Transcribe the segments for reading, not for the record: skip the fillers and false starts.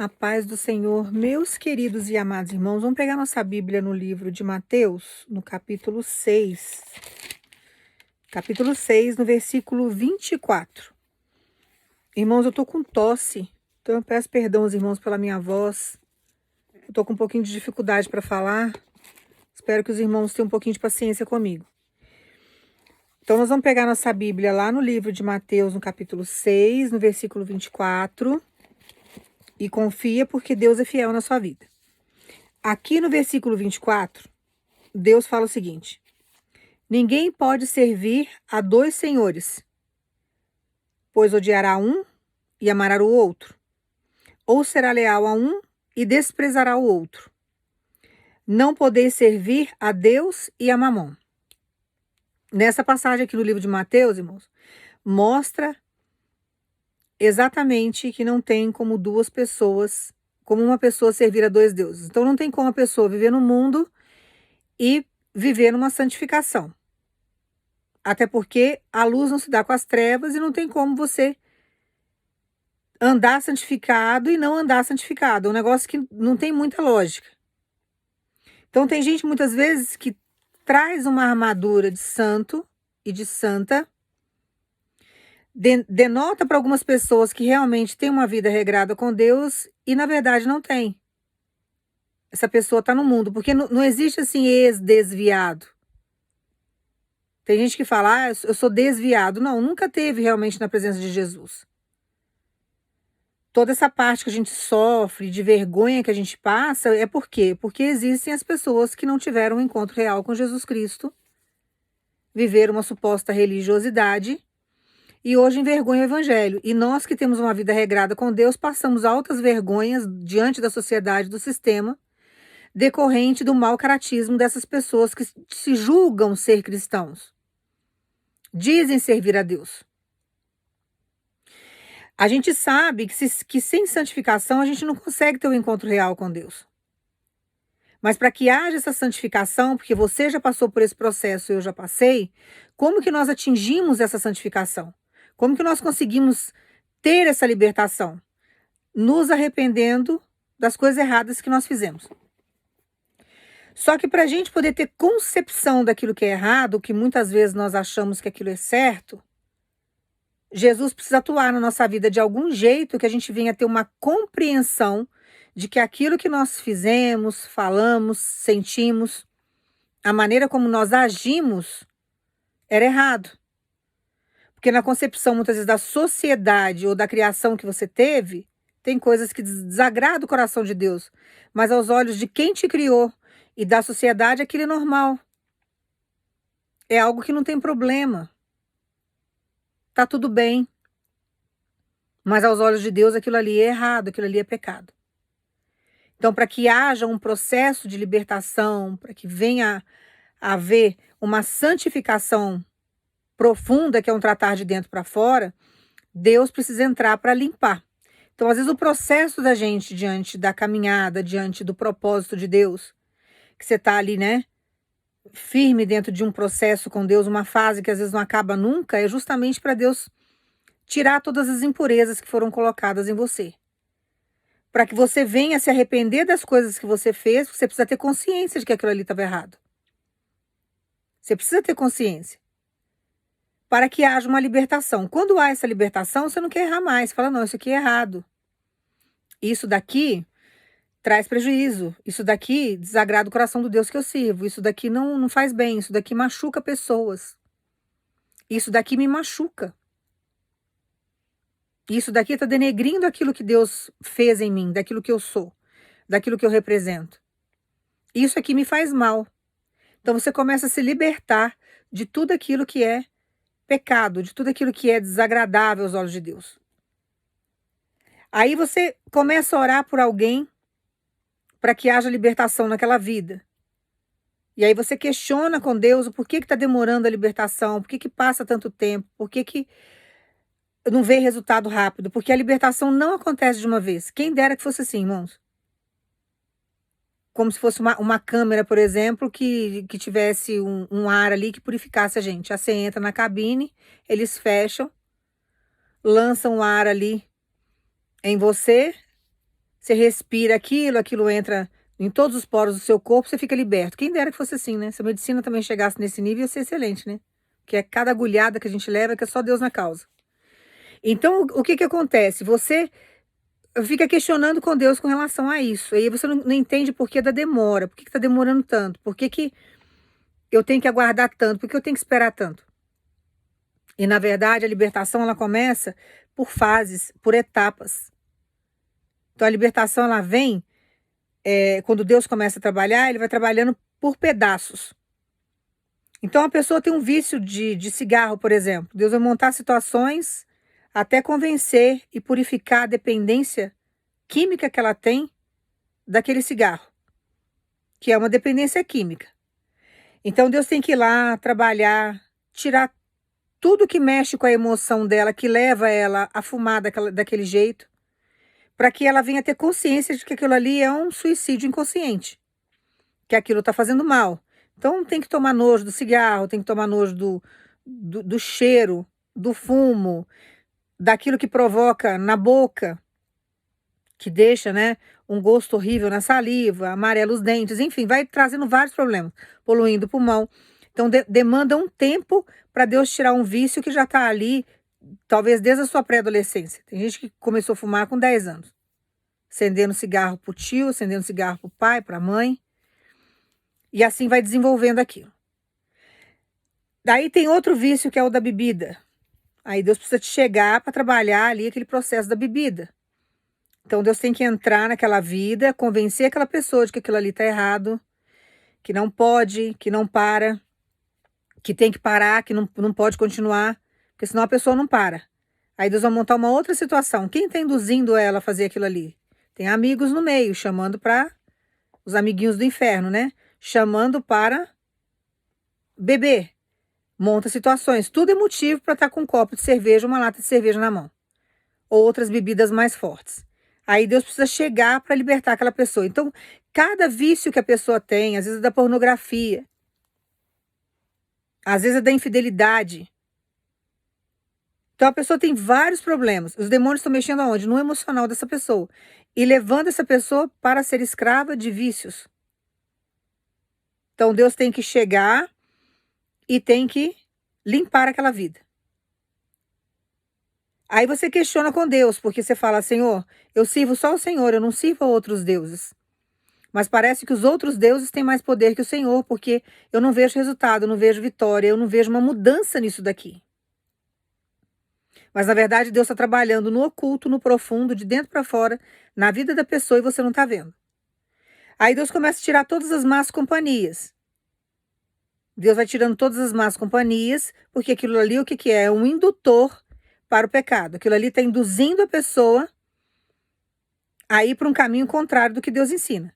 A paz do Senhor, meus queridos e amados irmãos, vamos pegar nossa Bíblia no livro de Mateus, no capítulo 6. Capítulo 6, no versículo 24. Irmãos, eu tô com tosse, então eu peço perdão aos irmãos pela minha voz. Eu tô com um pouquinho de dificuldade para falar. Espero que os irmãos tenham um pouquinho de paciência comigo. Então, nós vamos pegar nossa Bíblia lá no livro de Mateus, no capítulo 6, no versículo 24. E confia porque Deus é fiel na sua vida. Aqui no versículo 24, Deus fala o seguinte: ninguém pode servir a dois senhores, pois odiará um e amará o outro, ou será leal a um e desprezará o outro. Não podeis servir a Deus e a Mamon. Nessa passagem aqui no livro de Mateus, irmãos, mostra exatamente que não tem como uma pessoa servir a dois deuses. Então não tem como a pessoa viver no mundo e viver numa santificação. Até porque a luz não se dá com as trevas e não tem como você andar santificado e não andar santificado. É um negócio que não tem muita lógica. Então tem gente muitas vezes que traz uma armadura de santo e de santa, denota para algumas pessoas que realmente tem uma vida regrada com Deus e na verdade não tem. Essa pessoa está no mundo, porque não existe assim ex-desviado. Tem gente que fala, eu sou desviado. Não, nunca teve realmente na presença de Jesus. Toda essa parte que a gente sofre, de vergonha que a gente passa, é por quê? Porque existem as pessoas que não tiveram um encontro real com Jesus Cristo, viveram uma suposta religiosidade e hoje envergonham o evangelho. E nós que temos uma vida regrada com Deus, passamos altas vergonhas diante da sociedade, do sistema, decorrente do mau caratismo dessas pessoas que se julgam ser cristãos. Dizem servir a Deus. A gente sabe que sem santificação a gente não consegue ter um encontro real com Deus. Mas para que haja essa santificação, porque você já passou por esse processo e eu já passei, como que nós atingimos essa santificação? Como que nós conseguimos ter essa libertação? Nos arrependendo das coisas erradas que nós fizemos. Só que para a gente poder ter concepção daquilo que é errado, que muitas vezes nós achamos que aquilo é certo, Jesus precisa atuar na nossa vida de algum jeito que a gente venha ter uma compreensão de que aquilo que nós fizemos, falamos, sentimos, a maneira como nós agimos era errado. Porque na concepção, muitas vezes, da sociedade ou da criação que você teve, tem coisas que desagradam o coração de Deus. Mas aos olhos de quem te criou e da sociedade, aquilo é normal. É algo que não tem problema. Tá tudo bem. Mas aos olhos de Deus, aquilo ali é errado, aquilo ali é pecado. Então, para que haja um processo de libertação, para que venha a haver uma santificação profunda, que é um tratar de dentro para fora, Deus precisa entrar para limpar. Então, às vezes, o processo da gente diante da caminhada, diante do propósito de Deus, que você está ali, né, firme dentro de um processo com Deus, uma fase que às vezes não acaba nunca, é justamente para Deus tirar todas as impurezas que foram colocadas em você. Para que você venha se arrepender das coisas que você fez, você precisa ter consciência de que aquilo ali estava errado. Você precisa ter consciência. Para que haja uma libertação. Quando há essa libertação, você não quer errar mais. Você fala, não, isso aqui é errado. Isso daqui traz prejuízo. Isso daqui desagrada o coração do Deus que eu sirvo. Isso daqui não faz bem. Isso daqui machuca pessoas. Isso daqui me machuca. Isso daqui está denegrindo aquilo que Deus fez em mim, daquilo que eu sou, daquilo que eu represento. Isso aqui me faz mal. Então você começa a se libertar de tudo aquilo que é pecado, de tudo aquilo que é desagradável aos olhos de Deus. Aí você começa a orar por alguém para que haja libertação naquela vida. E aí você questiona com Deus o porquê que está demorando a libertação, por que passa tanto tempo, por que não vê resultado rápido, porque a libertação não acontece de uma vez. Quem dera que fosse assim, irmãos. Como se fosse uma câmera, por exemplo, que tivesse um ar ali que purificasse a gente. Aí você entra na cabine, eles fecham, lançam o ar ali em você você respira aquilo, aquilo entra em todos os poros do seu corpo, você fica liberto. Quem dera que fosse assim, né? Se a medicina também chegasse nesse nível, ia ser excelente, né? Que é cada agulhada que a gente leva, que é só Deus na causa. Então, o que que acontece? Você fica questionando com Deus com relação a isso. Aí você não entende por que da demora. Por que que tá demorando tanto? Por que que eu tenho que aguardar tanto? Por que eu tenho que esperar tanto? E, na verdade, a libertação, ela começa por fases, por etapas. Então, a libertação, ela vem, quando Deus começa a trabalhar, ele vai trabalhando por pedaços. Então, a pessoa tem um vício de cigarro, por exemplo. Deus vai montar situações até convencer e purificar a dependência química que ela tem daquele cigarro, que é uma dependência química. Então, Deus tem que ir lá trabalhar, tirar tudo que mexe com a emoção dela, que leva ela a fumar daquele jeito, para que ela venha ter consciência de que aquilo ali é um suicídio inconsciente, que aquilo está fazendo mal. Então tem que tomar nojo do cigarro, tem que tomar nojo do cheiro, do fumo, daquilo que provoca na boca, que deixa, né, um gosto horrível na saliva, amarela os dentes, enfim, vai trazendo vários problemas, poluindo o pulmão. Então demanda um tempo para Deus tirar um vício que já está ali, talvez desde a sua pré-adolescência. Tem gente que começou a fumar com 10 anos. Acendendo cigarro pro tio, acendendo cigarro pro pai, pra mãe. E assim vai desenvolvendo aquilo. Daí tem outro vício que é o da bebida. Aí Deus precisa te chegar para trabalhar ali aquele processo da bebida. Então Deus tem que entrar naquela vida, convencer aquela pessoa de que aquilo ali tá errado, que não pode, que não para, que tem que parar, que não pode continuar, porque senão a pessoa não para. Aí Deus vai montar uma outra situação. Quem está induzindo ela a fazer aquilo ali? Tem amigos no meio, chamando para os amiguinhos do inferno, né? Chamando para beber. Monta situações. Tudo é motivo para estar com um copo de cerveja, uma lata de cerveja na mão. Ou outras bebidas mais fortes. Aí Deus precisa chegar para libertar aquela pessoa. Então, cada vício que a pessoa tem, às vezes é da pornografia, às vezes é da infidelidade. Então a pessoa tem vários problemas. Os demônios estão mexendo aonde? No emocional dessa pessoa. E levando essa pessoa para ser escrava de vícios. Então Deus tem que chegar e tem que limpar aquela vida. Aí você questiona com Deus, porque você fala, Senhor, eu sirvo só o Senhor, eu não sirvo a outros deuses. Mas parece que os outros deuses têm mais poder que o Senhor, porque eu não vejo resultado, eu não vejo vitória, eu não vejo uma mudança nisso daqui. Mas na verdade Deus está trabalhando no oculto, no profundo, de dentro para fora, na vida da pessoa e você não está vendo. Aí Deus começa a tirar todas as más companhias. Deus vai tirando todas as más companhias, porque aquilo ali o que que é? É um indutor para o pecado. Aquilo ali está induzindo a pessoa a ir para um caminho contrário do que Deus ensina.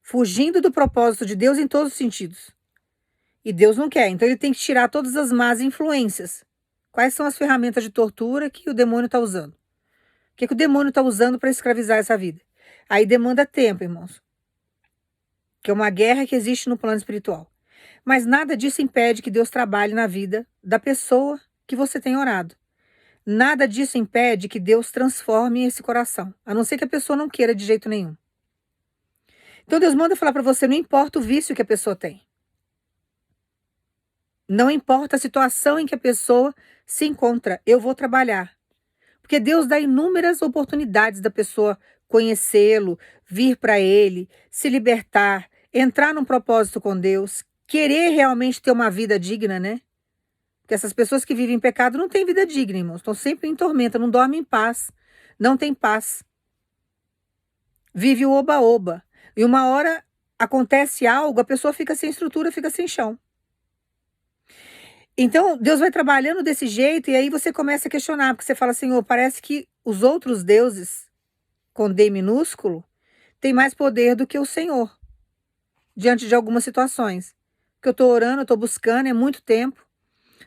Fugindo do propósito de Deus em todos os sentidos. E Deus não quer, então ele tem que tirar todas as más influências. Quais são as ferramentas de tortura que o demônio está usando? O que o demônio está usando para escravizar essa vida? Aí demanda tempo, irmãos. Que é uma guerra que existe no plano espiritual. Mas nada disso impede que Deus trabalhe na vida da pessoa que você tem orado. Nada disso impede que Deus transforme esse coração. A não ser que a pessoa não queira de jeito nenhum. Então Deus manda falar para você, não importa o vício que a pessoa tem. Não importa a situação em que a pessoa se encontra, eu vou trabalhar. Porque Deus dá inúmeras oportunidades da pessoa conhecê-lo, vir para ele, se libertar, entrar num propósito com Deus, querer realmente ter uma vida digna, né? Porque essas pessoas que vivem em pecado não têm vida digna, irmãos. Estão sempre em tormenta, não dormem em paz, não tem paz. Vive o oba-oba. E uma hora acontece algo, a pessoa fica sem estrutura, fica sem chão. Então, Deus vai trabalhando desse jeito e aí você começa a questionar, porque você fala, Senhor, parece que os outros deuses, com D minúsculo, têm mais poder do que o Senhor, diante de algumas situações. Porque eu estou orando, eu estou buscando, é muito tempo,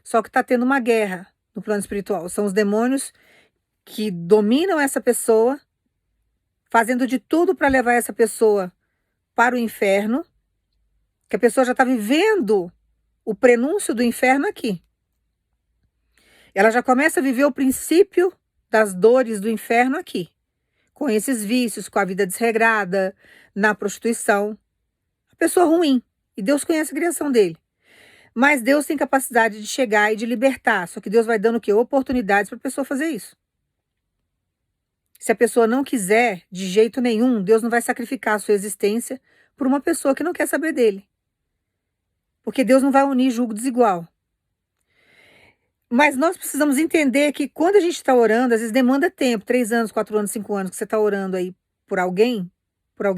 só que está tendo uma guerra no plano espiritual. São os demônios que dominam essa pessoa, fazendo de tudo para levar essa pessoa para o inferno, que a pessoa já está vivendo o prenúncio do inferno aqui. Ela já começa a viver o princípio das dores do inferno aqui. com esses vícios, com a vida desregrada, na prostituição. A pessoa ruim. E Deus conhece a criação dele. Mas Deus tem capacidade de chegar e de libertar. Só que Deus vai dando o quê? Oportunidades para a pessoa fazer isso. Se a pessoa não quiser, de jeito nenhum, Deus não vai sacrificar a sua existência por uma pessoa que não quer saber dele. Porque Deus não vai unir julgo desigual. Mas nós precisamos entender que quando a gente está orando, às vezes demanda tempo, 3 anos, 4 anos, 5 anos, que você está orando aí por alguém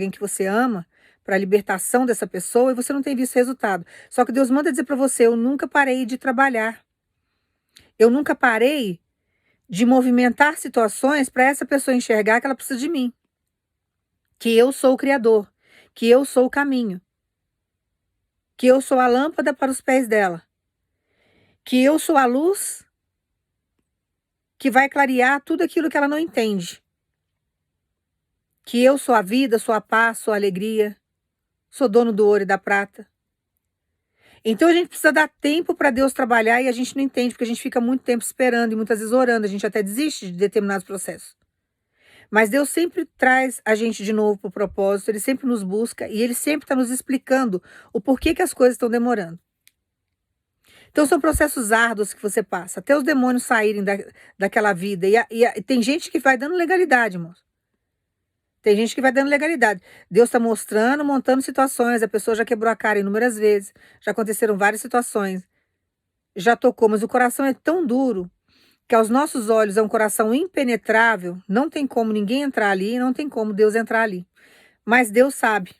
que você ama, para a libertação dessa pessoa, e você não tem visto resultado. Só que Deus manda dizer para você, eu nunca parei de trabalhar. Eu nunca parei de movimentar situações para essa pessoa enxergar que ela precisa de mim. Que eu sou o Criador, que eu sou o caminho, que eu sou a lâmpada para os pés dela, que eu sou a luz que vai clarear tudo aquilo que ela não entende, que eu sou a vida, sou a paz, sou a alegria, sou dono do ouro e da prata. Então a gente precisa dar tempo para Deus trabalhar e a gente não entende, porque a gente fica muito tempo esperando e muitas vezes orando, a gente até desiste de determinados processos. Mas Deus sempre traz a gente de novo para o propósito, Ele sempre nos busca e Ele sempre está nos explicando o porquê que as coisas estão demorando. Então são processos árduos que você passa, até os demônios saírem daquela vida. E tem gente que vai dando legalidade, irmãos. Tem gente que vai dando legalidade. Deus está mostrando, montando situações, a pessoa já quebrou a cara inúmeras vezes, já aconteceram várias situações, já tocou, mas o coração é tão duro que aos nossos olhos é um coração impenetrável, não tem como ninguém entrar ali, não tem como Deus entrar ali. Mas Deus sabe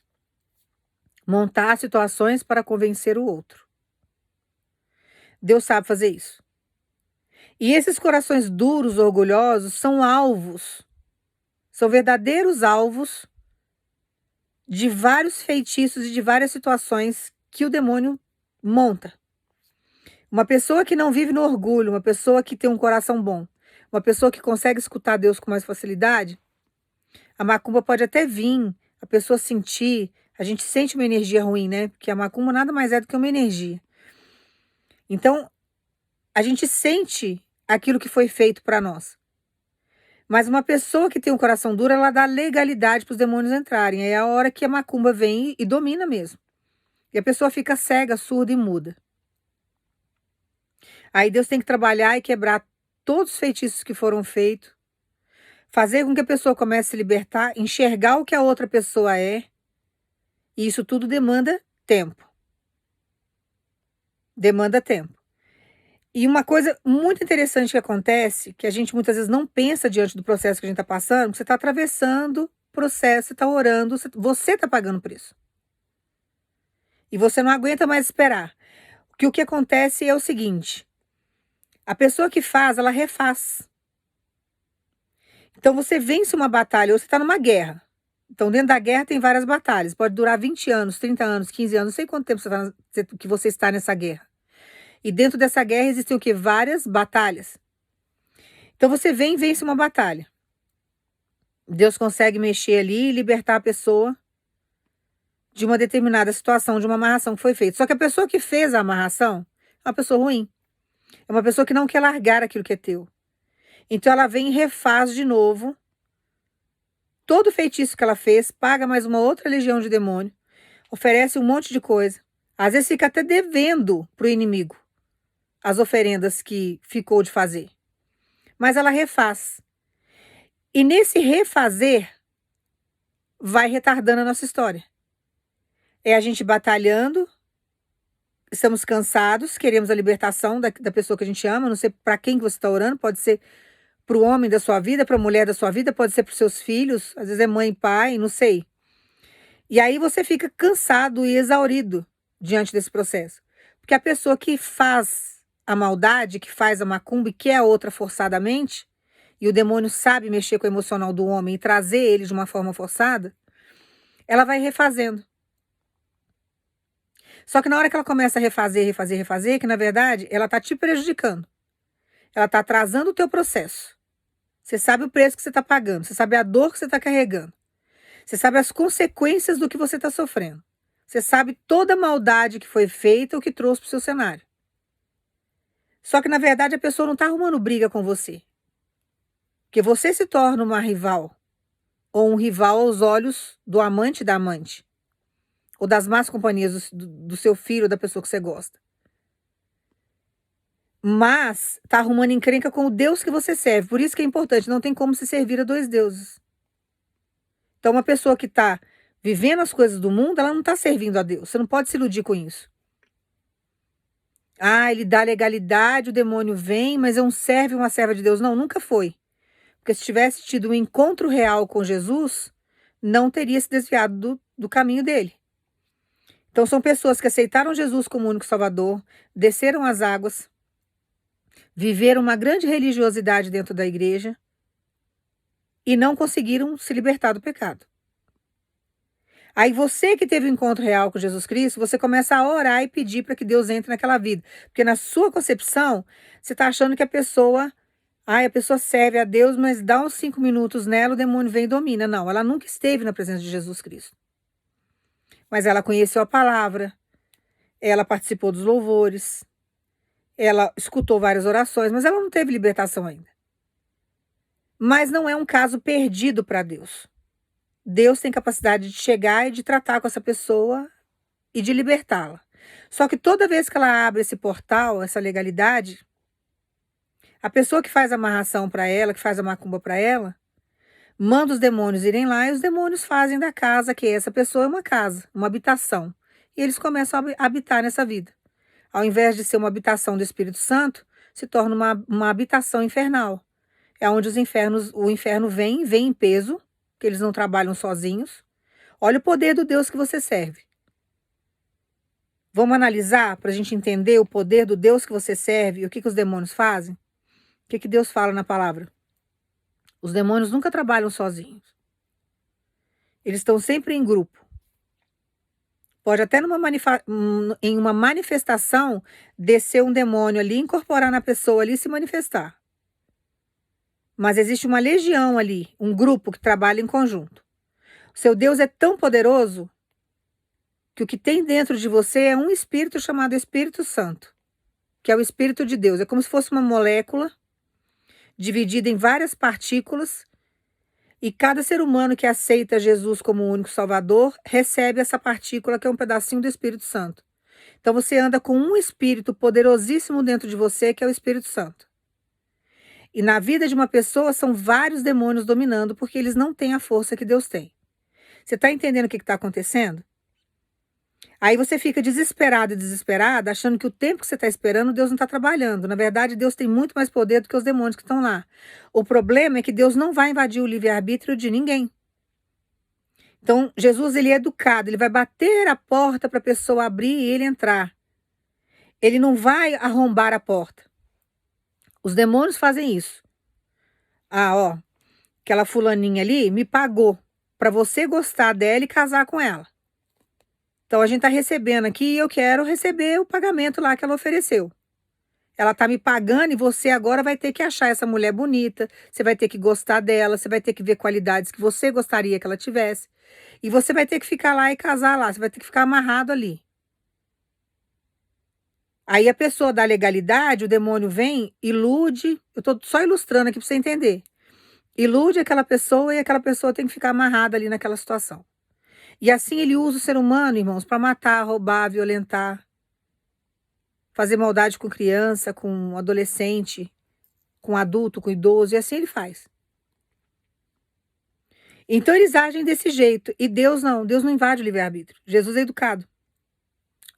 montar situações para convencer o outro. Deus sabe fazer isso. E esses corações duros, orgulhosos, são alvos, são verdadeiros alvos de vários feitiços e de várias situações que o demônio monta. Uma pessoa que não vive no orgulho, uma pessoa que tem um coração bom, uma pessoa que consegue escutar Deus com mais facilidade, a macumba pode até vir, a pessoa sentir, a gente sente uma energia ruim, né? Porque a macumba nada mais é do que uma energia. Então, a gente sente aquilo que foi feito para nós. Mas uma pessoa que tem um coração duro, ela dá legalidade para os demônios entrarem. É a hora que a macumba vem e domina mesmo. E a pessoa fica cega, surda e muda. Aí Deus tem que trabalhar e quebrar todos os feitiços que foram feitos, fazer com que a pessoa comece a se libertar, enxergar o que a outra pessoa é. E isso tudo demanda tempo. Demanda tempo. E uma coisa muito interessante que acontece, que a gente muitas vezes não pensa diante do processo que a gente está passando, que você está atravessando o processo, você está orando, você está pagando o preço. E você não aguenta mais esperar. Porque o que acontece é o seguinte, a pessoa que faz, ela refaz. Então você vence uma batalha, ou você está numa guerra. Então dentro da guerra tem várias batalhas, pode durar 20 anos, 30 anos, 15 anos, não sei quanto tempo que você está nessa guerra. E dentro dessa guerra existem o quê? Várias batalhas. Então você vem e vence uma batalha. Deus consegue mexer ali e libertar a pessoa de uma determinada situação, de uma amarração que foi feita. Só que a pessoa que fez a amarração é uma pessoa ruim. É uma pessoa que não quer largar aquilo que é teu. Então ela vem e refaz de novo todo o feitiço que ela fez, paga mais uma outra legião de demônio, oferece um monte de coisa. Às vezes fica até devendo para o inimigo as oferendas que ficou de fazer. Mas ela refaz. E nesse refazer, vai retardando a nossa história. É a gente batalhando, estamos cansados, queremos a libertação da pessoa que a gente ama, não sei para quem que você está orando, pode ser para o homem da sua vida, para a mulher da sua vida, pode ser para os seus filhos, às vezes é mãe e pai, não sei. E aí você fica cansado e exaurido diante desse processo. Porque a pessoa que faz a maldade, que faz a macumba e quer a outra forçadamente, e o demônio sabe mexer com o emocional do homem e trazer ele de uma forma forçada, ela vai refazendo. Só que na hora que ela começa a refazer, que na verdade ela está te prejudicando. Ela está atrasando o teu processo. Você sabe o preço que você está pagando, você sabe a dor que você está carregando. Você sabe as consequências do que você está sofrendo. Você sabe toda a maldade que foi feita ou que trouxe para o seu cenário. Só que, na verdade, a pessoa não está arrumando briga com você. Porque você se torna uma rival. ou um rival aos olhos do amante e da amante, ou das más companhias do seu filho ou da pessoa que você gosta. Mas tá arrumando encrenca com o Deus que você serve. Por isso que é importante, não tem como se servir a dois deuses. Então, uma pessoa que está vivendo as coisas do mundo, ela não está servindo a Deus. Você não pode se iludir com isso. Ah, ele dá legalidade, o demônio vem, mas é um servo e uma serva de Deus. Não, nunca foi. Porque se tivesse tido um encontro real com Jesus, não teria se desviado do caminho dele. Então, são pessoas que aceitaram Jesus como único Salvador, desceram as águas, viveram uma grande religiosidade dentro da igreja e não conseguiram se libertar do pecado. Aí você que teve um encontro real com Jesus Cristo, você começa a orar e pedir para que Deus entre naquela vida. Porque na sua concepção, você está achando que a pessoa serve a Deus, mas dá uns 5 minutos nela, o demônio vem e domina. Não, ela nunca esteve na presença de Jesus Cristo. Mas ela conheceu a palavra, ela participou dos louvores, ela escutou várias orações, mas ela não teve libertação ainda. Mas não é um caso perdido para Deus. Deus tem capacidade de chegar e de tratar com essa pessoa e de libertá-la. Só que toda vez que ela abre esse portal, essa legalidade, a pessoa que faz a amarração para ela, que faz a macumba para ela, manda os demônios irem lá e os demônios fazem da casa, que essa pessoa é uma casa, uma habitação. E eles começam a habitar nessa vida. Ao invés de ser uma habitação do Espírito Santo, se torna uma habitação infernal. É onde o inferno vem em peso, que eles não trabalham sozinhos. Olha o poder do Deus que você serve. Vamos analisar para a gente entender o poder do Deus que você serve e o que os demônios fazem? O que Deus fala na palavra? Os demônios nunca trabalham sozinhos. Eles estão sempre em grupo. Pode até em uma manifestação descer um demônio ali, incorporar na pessoa ali e se manifestar. Mas existe uma legião ali, um grupo que trabalha em conjunto. O seu Deus é tão poderoso que o que tem dentro de você é um espírito chamado Espírito Santo, que é o Espírito de Deus. É como se fosse uma molécula dividida em várias partículas e cada ser humano que aceita Jesus como o único Salvador recebe essa partícula que é um pedacinho do Espírito Santo. Então você anda com um espírito poderosíssimo dentro de você, que é o Espírito Santo. E na vida de uma pessoa são vários demônios dominando, porque eles não têm a força que Deus tem. Você está entendendo o que está acontecendo? Aí você fica desesperado e desesperada, achando que o tempo que você está esperando, Deus não está trabalhando. Na verdade, Deus tem muito mais poder do que os demônios que estão lá. O problema é que Deus não vai invadir o livre-arbítrio de ninguém. Então, Jesus, ele é educado, ele vai bater a porta para a pessoa abrir e ele entrar. Ele não vai arrombar a porta. Os demônios fazem isso. Aquela fulaninha ali me pagou para você gostar dela e casar com ela. Então, a gente está recebendo aqui e eu quero receber o pagamento lá que ela ofereceu. Ela está me pagando e você agora vai ter que achar essa mulher bonita, você vai ter que gostar dela, você vai ter que ver qualidades que você gostaria que ela tivesse. E você vai ter que ficar lá e casar lá, você vai ter que ficar amarrado ali. Aí a pessoa da legalidade, o demônio vem, ilude, eu estou só ilustrando aqui para você entender. Ilude aquela pessoa e aquela pessoa tem que ficar amarrada ali naquela situação. E assim ele usa o ser humano, irmãos, para matar, roubar, violentar, fazer maldade com criança, com adolescente, com adulto, com idoso, e assim ele faz. Então eles agem desse jeito. E Deus não invade o livre-arbítrio. Jesus é educado.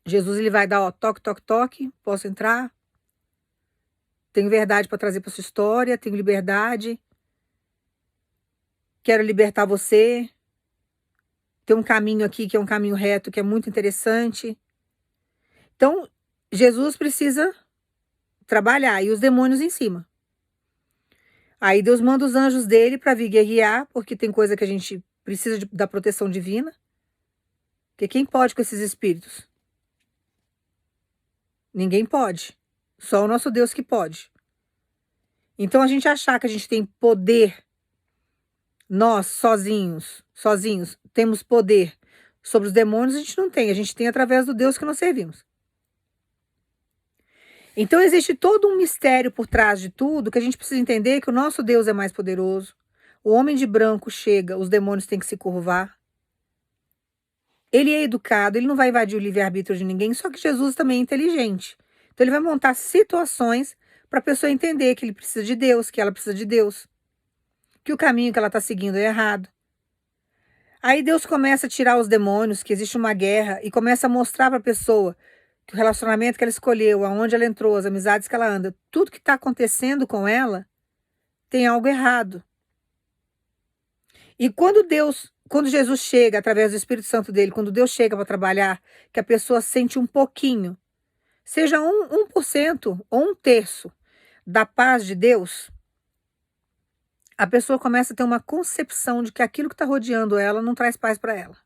Jesus ele vai dar, toque, toque, toque, posso entrar? Tenho verdade para trazer para sua história, tenho liberdade. Quero libertar você. Tem um caminho aqui que é um caminho reto, que é muito interessante. Então, Jesus precisa trabalhar e os demônios em cima. Aí Deus manda os anjos dele para vir guerrear, porque tem coisa que a gente precisa da proteção divina. Porque quem pode com esses espíritos? Ninguém pode. Só o nosso Deus que pode. Então a gente achar que a gente tem poder, nós sozinhos, temos poder sobre os demônios, a gente não tem. A gente tem através do Deus que nós servimos. Então existe todo um mistério por trás de tudo que a gente precisa entender que o nosso Deus é mais poderoso, o homem de branco chega, os demônios têm que se curvar. Ele é educado, ele não vai invadir o livre-arbítrio de ninguém, só que Jesus também é inteligente. Então ele vai montar situações para a pessoa entender que ele precisa de Deus, que ela precisa de Deus, que o caminho que ela está seguindo é errado. Aí Deus começa a tirar os demônios, que existe uma guerra, e começa a mostrar para a pessoa que o relacionamento que ela escolheu, aonde ela entrou, as amizades que ela anda, tudo que está acontecendo com ela, tem algo errado. E quando Jesus chega, através do Espírito Santo dele, quando Deus chega para trabalhar, que a pessoa sente um pouquinho, seja 1% ou 1/3 da paz de Deus, a pessoa começa a ter uma concepção de que aquilo que está rodeando ela não traz paz para ela.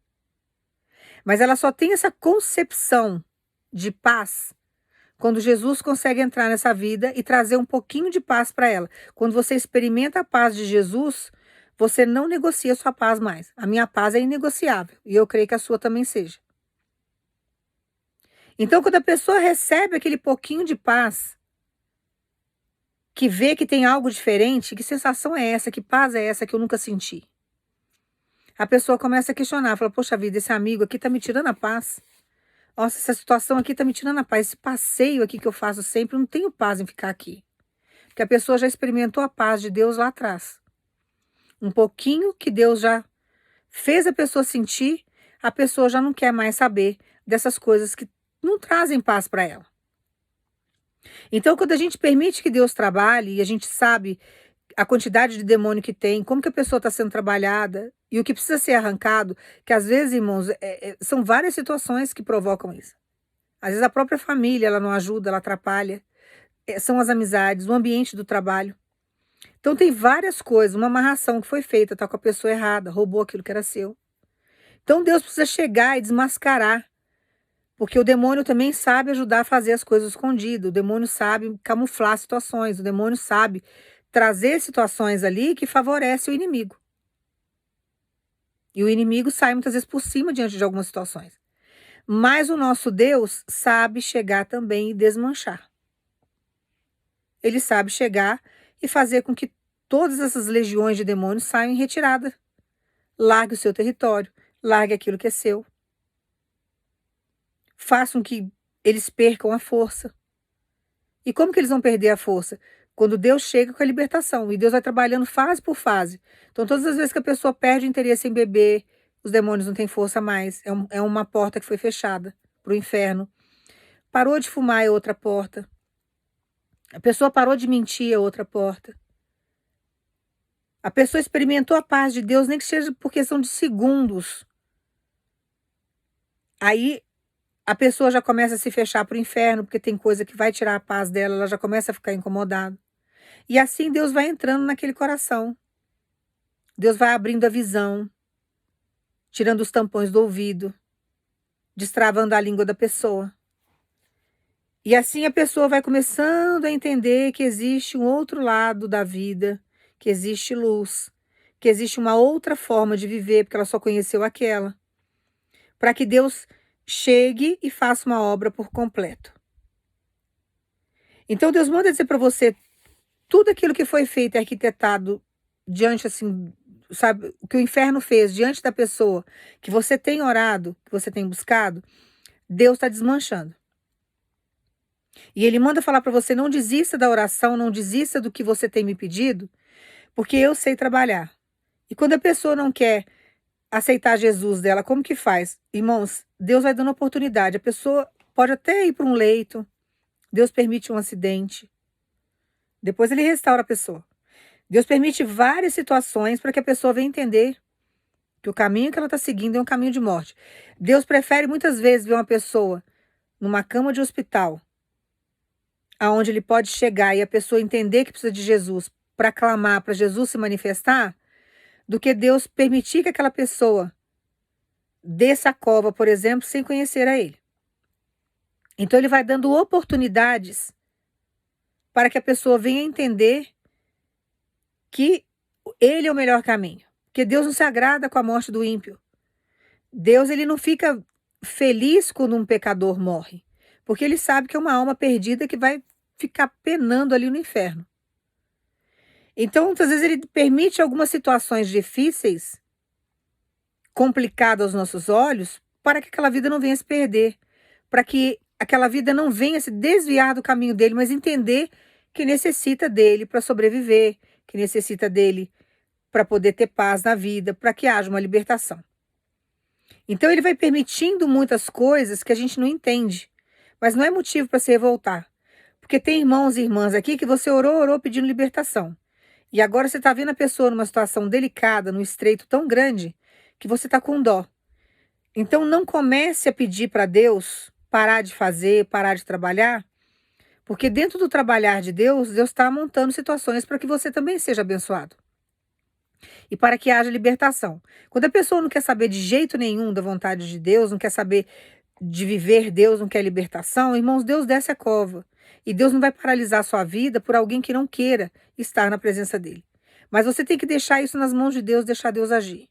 Mas ela só tem essa concepção de paz quando Jesus consegue entrar nessa vida e trazer um pouquinho de paz para ela. Quando você experimenta a paz de Jesus, você não negocia sua paz mais. A minha paz é inegociável e eu creio que a sua também seja. Então, quando a pessoa recebe aquele pouquinho de paz, que vê que tem algo diferente, que sensação é essa, que paz é essa que eu nunca senti? A pessoa começa a questionar, fala, poxa vida, esse amigo aqui tá me tirando a paz. Nossa, essa situação aqui tá me tirando a paz. Esse passeio aqui que eu faço sempre, eu não tenho paz em ficar aqui. Porque a pessoa já experimentou a paz de Deus lá atrás. Um pouquinho que Deus já fez a pessoa sentir, a pessoa já não quer mais saber dessas coisas que não trazem paz para ela. Então, quando a gente permite que Deus trabalhe e a gente sabe a quantidade de demônio que tem, como que a pessoa está sendo trabalhada e o que precisa ser arrancado, que às vezes, irmãos, são várias situações que provocam isso. Às vezes a própria família, ela não ajuda, ela atrapalha. São as amizades, o ambiente do trabalho. Então tem várias coisas, uma amarração que foi feita, tá com a pessoa errada, roubou aquilo que era seu. Então Deus precisa chegar e desmascarar, porque o demônio também sabe ajudar a fazer as coisas escondidas, o demônio sabe camuflar situações, o demônio sabe trazer situações ali que favorecem o inimigo. E o inimigo sai muitas vezes por cima diante de algumas situações. Mas o nosso Deus sabe chegar também e desmanchar. Ele sabe chegar e fazer com que todas essas legiões de demônios saiam em retirada. Largue o seu território, largue aquilo que é seu. Façam que eles percam a força. E como que eles vão perder a força? Quando Deus chega com a libertação, e Deus vai trabalhando fase por fase. Então, todas as vezes que a pessoa perde o interesse em beber, os demônios não têm força mais. É uma porta que foi fechada para o inferno. Parou de fumar é outra porta. A pessoa parou de mentir é outra porta. A pessoa experimentou a paz de Deus, nem que seja por questão de segundos. Aí a pessoa já começa a se fechar para o inferno, porque tem coisa que vai tirar a paz dela, ela já começa a ficar incomodada. E assim Deus vai entrando naquele coração. Deus vai abrindo a visão, tirando os tampões do ouvido, destravando a língua da pessoa. E assim a pessoa vai começando a entender que existe um outro lado da vida, que existe luz, que existe uma outra forma de viver, porque ela só conheceu aquela. Para que Deus chegue e faça uma obra por completo. Então Deus manda dizer para você, tudo aquilo que foi feito e arquitetado diante, assim, sabe, o que o inferno fez diante da pessoa, que você tem orado, que você tem buscado, Deus está desmanchando. E Ele manda falar para você, não desista da oração, não desista do que você tem me pedido, porque eu sei trabalhar. E quando a pessoa não quer aceitar Jesus dela, como que faz? Irmãos, Deus vai dando oportunidade. A pessoa pode até ir para um leito, Deus permite um acidente, depois Ele restaura a pessoa. Deus permite várias situações para que a pessoa venha entender que o caminho que ela está seguindo é um caminho de morte. Deus prefere muitas vezes ver uma pessoa numa cama de hospital, aonde Ele pode chegar e a pessoa entender que precisa de Jesus para clamar, para Jesus se manifestar, do que Deus permitir que aquela pessoa desça a cova, por exemplo, sem conhecer a Ele. Então Ele vai dando oportunidades para que a pessoa venha entender que Ele é o melhor caminho. Porque Deus não se agrada com a morte do ímpio. Deus, Ele não fica feliz quando um pecador morre, porque Ele sabe que é uma alma perdida que vai ficar penando ali no inferno. Então, muitas vezes ele permite algumas situações difíceis, complicadas aos nossos olhos, para que aquela vida não venha se perder, para que aquela vida não venha se desviar do caminho dele, mas entender que necessita dele para sobreviver, que necessita dele para poder ter paz na vida, para que haja uma libertação. Então ele vai permitindo muitas coisas que a gente não entende, mas não é motivo para se revoltar. Porque tem irmãos e irmãs aqui que você orou pedindo libertação. E agora você está vendo a pessoa numa situação delicada, num estreito tão grande, que você está com dó. Então não comece a pedir para Deus parar de fazer, parar de trabalhar, porque dentro do trabalhar de Deus, Deus está montando situações para que você também seja abençoado. E para que haja libertação. Quando a pessoa não quer saber de jeito nenhum da vontade de Deus, não quer saber de viver Deus, não quer libertação, irmãos, Deus desce a cova. E Deus não vai paralisar a sua vida por alguém que não queira estar na presença dele. Mas você tem que deixar isso nas mãos de Deus, deixar Deus agir.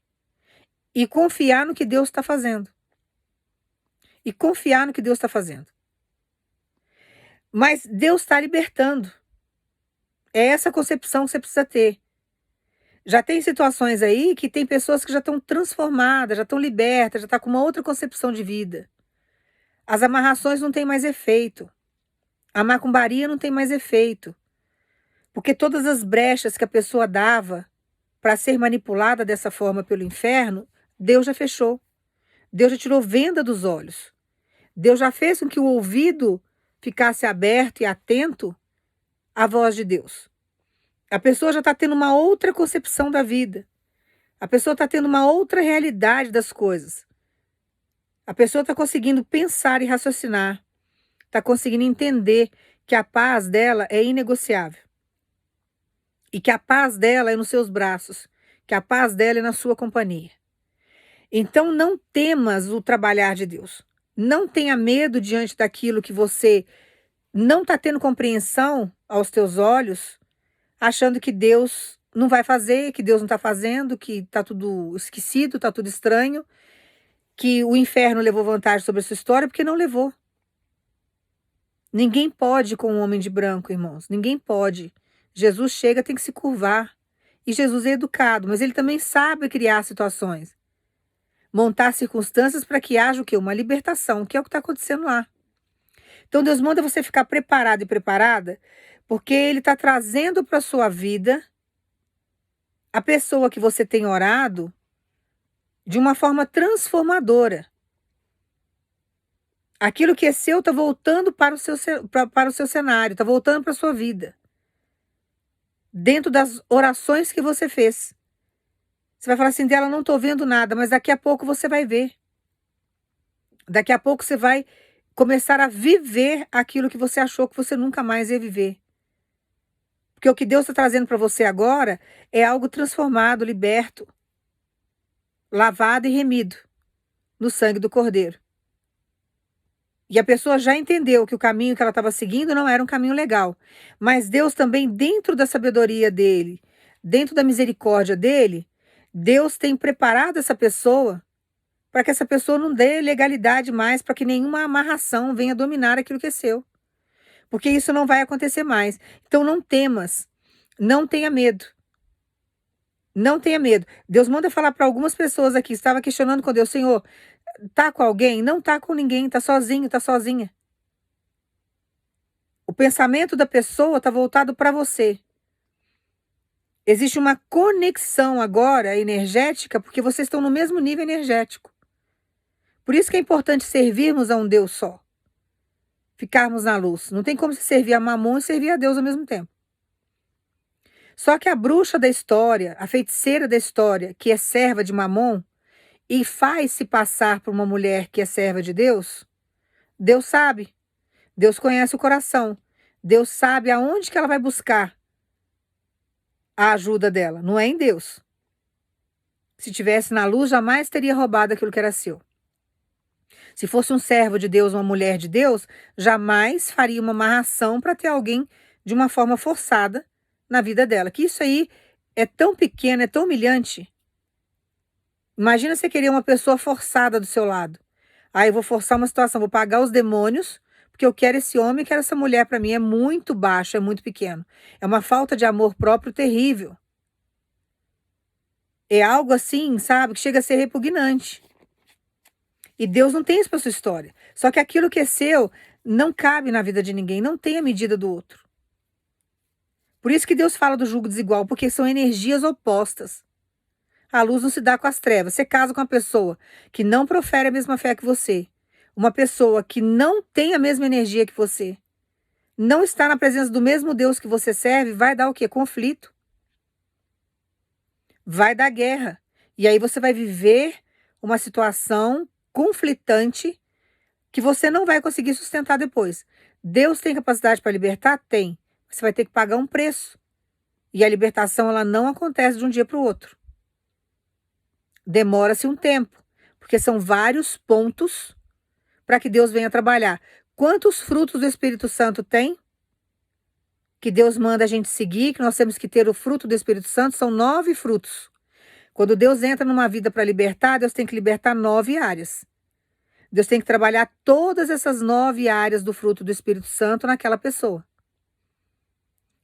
E confiar no que Deus está fazendo. E confiar no que Deus está fazendo. Mas Deus está libertando. É essa concepção que você precisa ter. Já tem situações aí que tem pessoas que já estão transformadas, já estão libertas, já estão com uma outra concepção de vida. As amarrações não têm mais efeito. A macumbaria não tem mais efeito. Porque todas as brechas que a pessoa dava para ser manipulada dessa forma pelo inferno, Deus já fechou. Deus já tirou venda dos olhos. Deus já fez com que o ouvido ficasse aberto e atento à voz de Deus. A pessoa já está tendo uma outra concepção da vida. A pessoa está tendo uma outra realidade das coisas. A pessoa está conseguindo pensar e raciocinar. Está conseguindo entender que a paz dela é inegociável. E que a paz dela é nos seus braços. Que a paz dela é na sua companhia. Então não temas o trabalhar de Deus. Não tenha medo diante daquilo que você não está tendo compreensão aos teus olhos, achando que Deus não vai fazer, que Deus não está fazendo, que está tudo esquecido, está tudo estranho, que o inferno levou vantagem sobre a sua história, porque não levou. Ninguém pode com um homem de branco, irmãos. Ninguém pode. Jesus chega, tem que se curvar. E Jesus é educado, mas ele também sabe criar situações. Montar circunstâncias para que haja o quê? Uma libertação, que é o que está acontecendo lá. Então Deus manda você ficar preparado e preparada, porque ele está trazendo para a sua vida a pessoa que você tem orado de uma forma transformadora. Aquilo que é seu está voltando para o seu cenário, está voltando para a sua vida. Dentro das orações que você fez. Você vai falar assim, dela não estou vendo nada, mas daqui a pouco você vai ver. Daqui a pouco você vai começar a viver aquilo que você achou que você nunca mais ia viver. Porque o que Deus está trazendo para você agora é algo transformado, liberto, lavado e remido no sangue do Cordeiro. E a pessoa já entendeu que o caminho que ela estava seguindo não era um caminho legal. Mas Deus também, dentro da sabedoria dele, dentro da misericórdia dele, Deus tem preparado essa pessoa para que essa pessoa não dê legalidade mais, para que nenhuma amarração venha dominar aquilo que é seu. Porque isso não vai acontecer mais. Então não temas, não tenha medo. Não tenha medo. Deus manda falar para algumas pessoas aqui, estava questionando com Deus, Senhor, tá com alguém? Não tá com ninguém, tá sozinho, tá sozinha. O pensamento da pessoa tá voltado para você. Existe uma conexão agora energética, porque vocês estão no mesmo nível energético. Por isso que é importante servirmos a um Deus só. Ficarmos na luz. Não tem como se servir a Mamon e servir a Deus ao mesmo tempo. Só que a bruxa da história, a feiticeira da história, que é serva de Mamon, e faz se passar por uma mulher que é serva de Deus, Deus sabe. Deus conhece o coração. Deus sabe aonde que ela vai buscar a ajuda dela. Não é em Deus. Se tivesse na luz, jamais teria roubado aquilo que era seu. Se fosse um servo de Deus, uma mulher de Deus, jamais faria uma amarração para ter alguém de uma forma forçada na vida dela. Que isso aí é tão pequeno, é tão humilhante. Imagina você querer uma pessoa forçada do seu lado. Aí eu vou forçar uma situação, vou pagar os demônios, porque eu quero esse homem, quero essa mulher, para mim é muito baixo, é muito pequeno. É uma falta de amor próprio terrível. É algo assim, sabe, que chega a ser repugnante. E Deus não tem isso para sua história. Só que aquilo que é seu não cabe na vida de ninguém, não tem a medida do outro. Por isso que Deus fala do jugo desigual, porque são energias opostas. A luz não se dá com as trevas. Você casa com uma pessoa que não profere a mesma fé que você, uma pessoa que não tem a mesma energia que você, não está na presença do mesmo Deus que você serve, vai dar o quê? Conflito. Vai dar guerra. E aí você vai viver uma situação conflitante que você não vai conseguir sustentar depois. Deus tem capacidade para libertar? Tem. Você vai ter que pagar um preço. E a libertação, ela não acontece de um dia para o outro. Demora-se um tempo, porque são vários pontos para que Deus venha trabalhar. Quantos frutos do Espírito Santo tem? Que Deus manda a gente seguir, que nós temos que ter o fruto do Espírito Santo, são 9 frutos. Quando Deus entra numa vida para libertar, Deus tem que libertar 9 áreas. Deus tem que trabalhar todas essas 9 áreas do fruto do Espírito Santo naquela pessoa.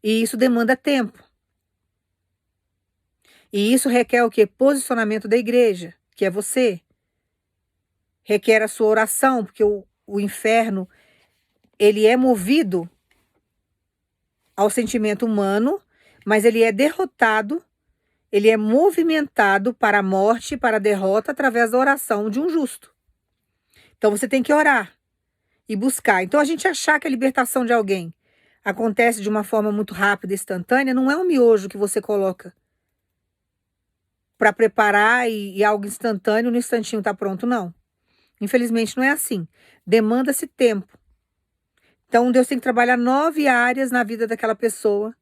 E isso demanda tempo. E isso requer o quê? Posicionamento da igreja, que é você. Requer a sua oração, porque o inferno, ele é movido ao sentimento humano, mas ele é derrotado, ele é movimentado para a morte, para a derrota, através da oração de um justo. Então você tem que orar e buscar. Então a gente achar que a libertação de alguém acontece de uma forma muito rápida e instantânea, não é um miojo que você coloca para preparar e algo instantâneo, no instantinho está pronto, não. Infelizmente não é assim. Demanda-se tempo. Então Deus tem que trabalhar 9 áreas na vida daquela pessoa,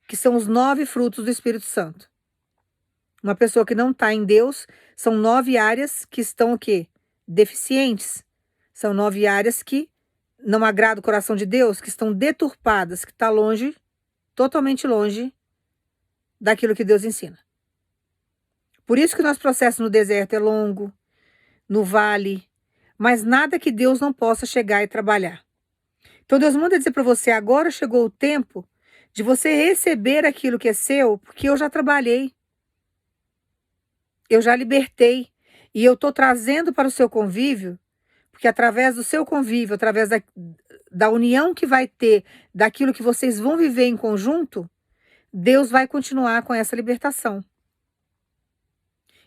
que são os 9 frutos do Espírito Santo. Uma pessoa que não está em Deus, são 9 áreas que estão o quê? Deficientes. São 9 áreas que não agradam o coração de Deus, que estão deturpadas, que está longe, totalmente longe daquilo que Deus ensina. Por isso que o nosso processo no deserto é longo, no vale, mas nada que Deus não possa chegar e trabalhar. Então Deus manda dizer para você, agora chegou o tempo de você receber aquilo que é seu, porque eu já trabalhei, eu já libertei, e eu estou trazendo para o seu convívio, porque através do seu convívio, através da união que vai ter, daquilo que vocês vão viver em conjunto, Deus vai continuar com essa libertação.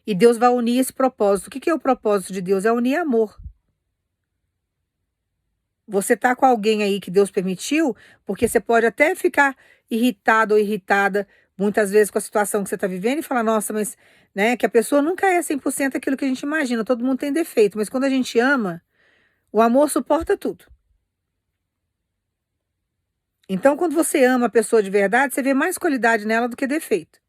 E Deus vai unir esse propósito. O que é o propósito de Deus? É unir amor. Você está com alguém aí que Deus permitiu, porque você pode até ficar irritado ou irritada, muitas vezes com a situação que você está vivendo, e falar, nossa, mas, né, que a pessoa nunca é 100% aquilo que a gente imagina, todo mundo tem defeito, mas quando a gente ama, o amor suporta tudo. Então, quando você ama a pessoa de verdade, você vê mais qualidade nela do que defeito.